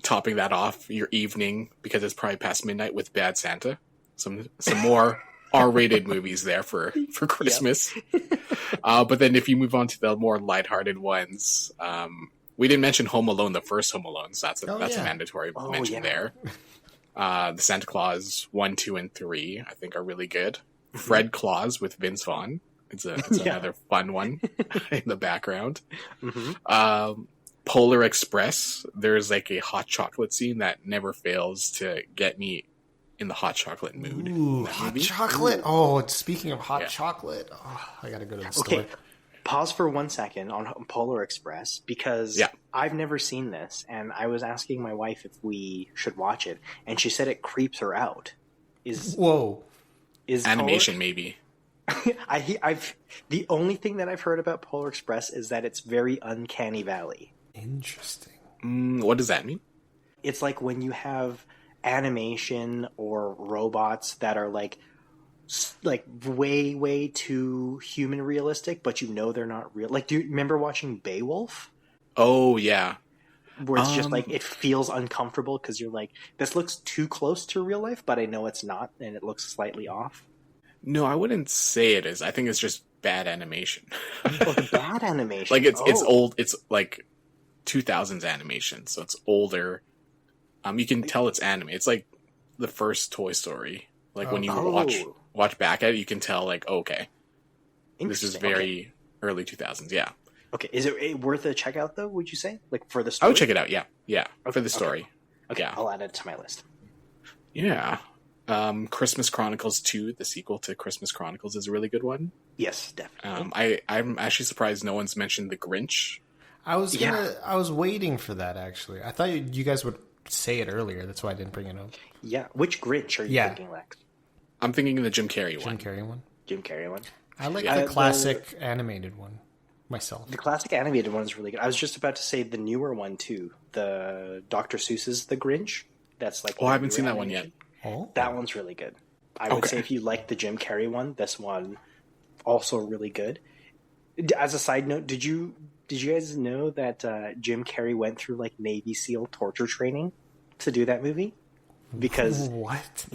Topping that off your evening, because it's probably past midnight, with Bad Santa. Some more R-rated movies there for Christmas. But then if you move on to the more lighthearted ones, we didn't mention Home Alone, the first Home Alone, so that's a mandatory mention there. The Santa Claus 1, 2, and 3, I think, are really good. Fred Claus with Vince Vaughn. It's another fun one in the background. Polar Express, there's like a hot chocolate scene that never fails to get me in the hot chocolate mood. Ooh, hot chocolate. Oh, speaking of hot Yeah. chocolate, I gotta go to the store. Okay, pause for 1 second on Polar Express because Yeah. I've never seen this, and I was asking my wife if we should watch it, and she said it creeps her out. Whoa. Is Animation, maybe. I've the only thing that I've heard about Polar Express is that it's very uncanny valley. Interesting. What does that mean? It's like when you have animation or robots that are like way too human realistic, but you know they're not real. Like, do you remember watching Beowulf? Oh, yeah. Where it's just like it feels uncomfortable because you're like, this looks too close to real life, but I know it's not, and it looks slightly off. No, I wouldn't say it is. I think it's just bad animation. Oh, the bad animation. Like it's old. It's like 2000s animation, so it's older. You can tell it's anime. It's like the first Toy Story. Like when you watch back at it, you can tell like, okay, this is very early 2000s. Yeah. Okay, is it worth a check out though? Would you say, like, for the story? I would check it out. Yeah, for the story. Okay, Yeah. I'll add it to my list. Yeah. Christmas Chronicles 2, the sequel to Christmas Chronicles, is a really good one. Yes, definitely. I'm actually surprised no one's mentioned The Grinch. I was waiting for that, actually. I thought you guys would say it earlier. That's why I didn't bring it up. Yeah, which Grinch are you thinking, Lex? I'm thinking of the Jim Carrey one. Jim Carrey one. I like the classic animated one myself. The classic animated one is really good. I was just about to say the newer one too, the Dr. Seuss's The Grinch. That's like I haven't seen that one yet. Oh, that one's really good. I would say if you like the Jim Carrey one, this one also really good. As a side note, did you guys know that Jim Carrey went through like Navy SEAL torture training to do that movie? Because what?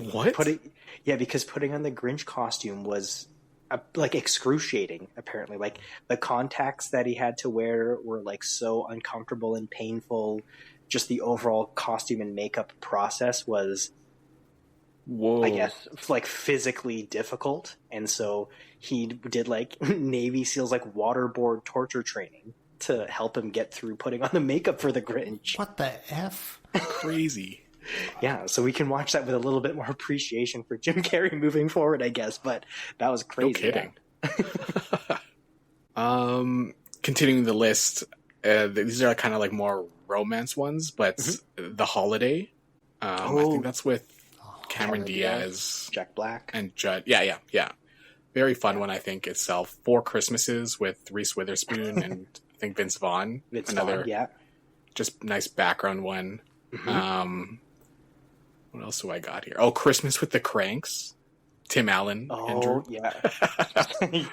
because putting on the Grinch costume was like excruciating. Apparently, like the contacts that he had to wear were like so uncomfortable and painful. Just the overall costume and makeup process was, I guess, like physically difficult. And so he did like Navy SEALs like waterboard torture training to help him get through putting on the makeup for the Grinch. What the F? Crazy. Yeah, so we can watch that with a little bit more appreciation for Jim Carrey moving forward, I guess. But that was crazy. No kidding. Continuing the list, these are kind of like more romance ones, but The Holiday. I think that's with Cameron Diaz, Jack Black, and Judd. Yeah. Very fun one, I think, itself. 4 Christmases with Reese Witherspoon and I think Vince Vaughn. Just nice background one. What else do I got here? Oh, Christmas with the Cranks. Tim Allen. Andrew. Yeah.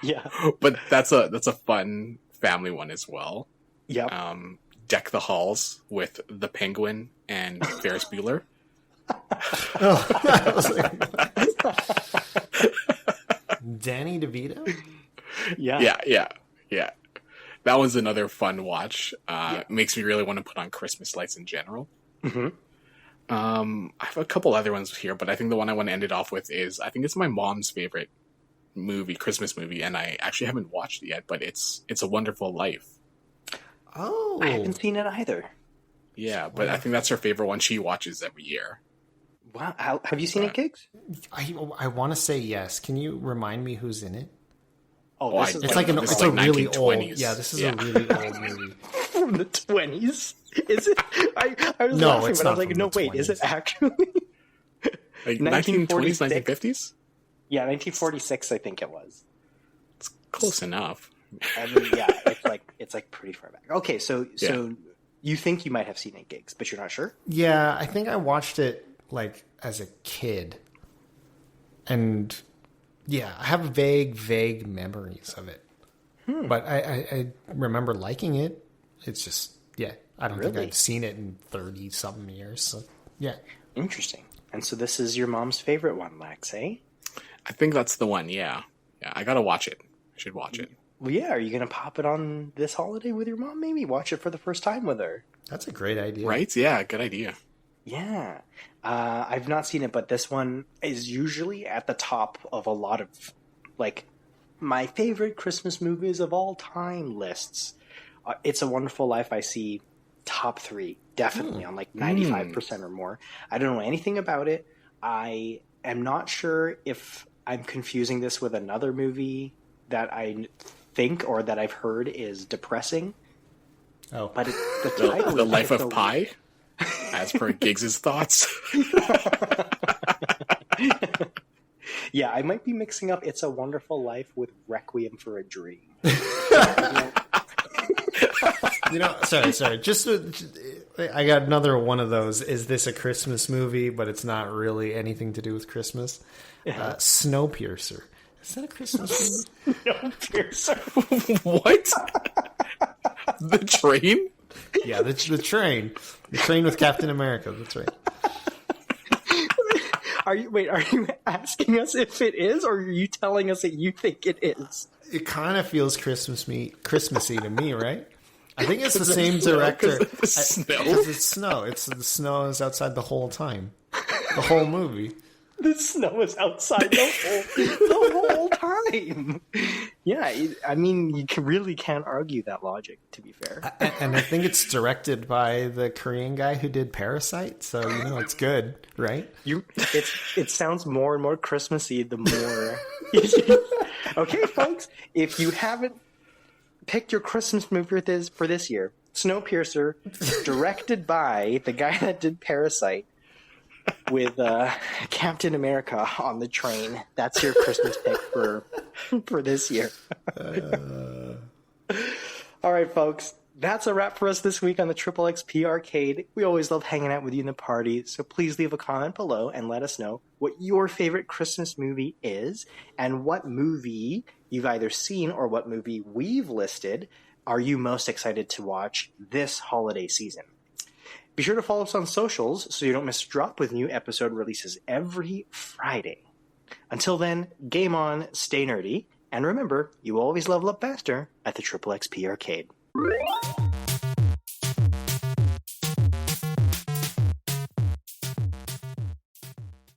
Yeah. But that's a fun family one as well. Yeah. Deck the Halls with the Penguin and Ferris Bueller. Danny DeVito? Yeah. That was another fun watch. Makes me really want to put on Christmas lights in general. I have a couple other ones here, but I think the one I want to end it off with is, I think it's my mom's favorite movie, Christmas movie, and I actually haven't watched it yet, but it's A Wonderful Life. Oh. I haven't seen it either. Yeah, but I think that's her favorite one. She watches every year. Wow. Have you seen it, Gigs? I want to say yes. Can you remind me who's in it? Oh, this is it's like, it's a really 1920s. old. Yeah, this is a really old movie. from the 20s. Is it? I was No, laughing, it's but I was not like, from no, the wait, is it 20s. actually? Like 1920s, 1946? 1950s? Yeah, 1946, I think it was. It's close enough. I mean, yeah, it's like pretty far back. Okay, so you think you might have seen it, Gigs, but you're not sure? Yeah, I think I watched it like as a kid, and yeah, I have vague memories of it. But I remember liking it. It's just, yeah, I don't think I've seen it in 30-something years. So, yeah. Interesting. And so this is your mom's favorite one, Lex, eh? I think that's the one, yeah. Yeah, I gotta watch it. I should watch it. Well, yeah, are you going to pop it on this holiday with your mom, maybe? Watch it for the first time with her. That's a great idea. Right? Yeah, good idea. Yeah. I've not seen it, but this one is usually at the top of a lot of, like, my favorite Christmas movies of all time lists. It's a Wonderful Life, I see top 3, definitely, on like 95% or more. I don't know anything about it. I am not sure if I'm confusing this with another movie that I think or that I've heard is depressing. Oh, But the title The is Life of so- Pi, as per Giggs's thoughts. Yeah, I might be mixing up It's a Wonderful Life with Requiem for a Dream. sorry. I got another one of those. Is this a Christmas movie? But it's not really anything to do with Christmas. Snowpiercer. Is that a Christmas movie? Snowpiercer. What? The train? Yeah, the train. The train with Captain America. That's right. Are you asking us if it is, or are you telling us that you think it is? It kind of feels Christmassy to me, right? I think it's the same director. The snow? Because it's snow. The snow is outside the whole time. The whole movie. The snow is outside the whole time. Yeah, I mean, you really can't argue that logic, to be fair. And I think it's directed by the Korean guy who did Parasite, so it's good, right? It sounds more and more Christmassy the more. Okay, folks, if you haven't picked your Christmas movie for this year, Snowpiercer, directed by the guy that did Parasite, with Captain America on the train. That's your Christmas pick for this year. All right, folks. That's a wrap for us this week on the Triple XP Arcade. We always love hanging out with you in the party, so please leave a comment below and let us know what your favorite Christmas movie is and what movie you've either seen or what movie we've listed are you most excited to watch this holiday season. Be sure to follow us on socials so you don't miss a drop with new episode releases every Friday. Until then, game on, stay nerdy, and remember, you always level up faster at the Triple XP Arcade.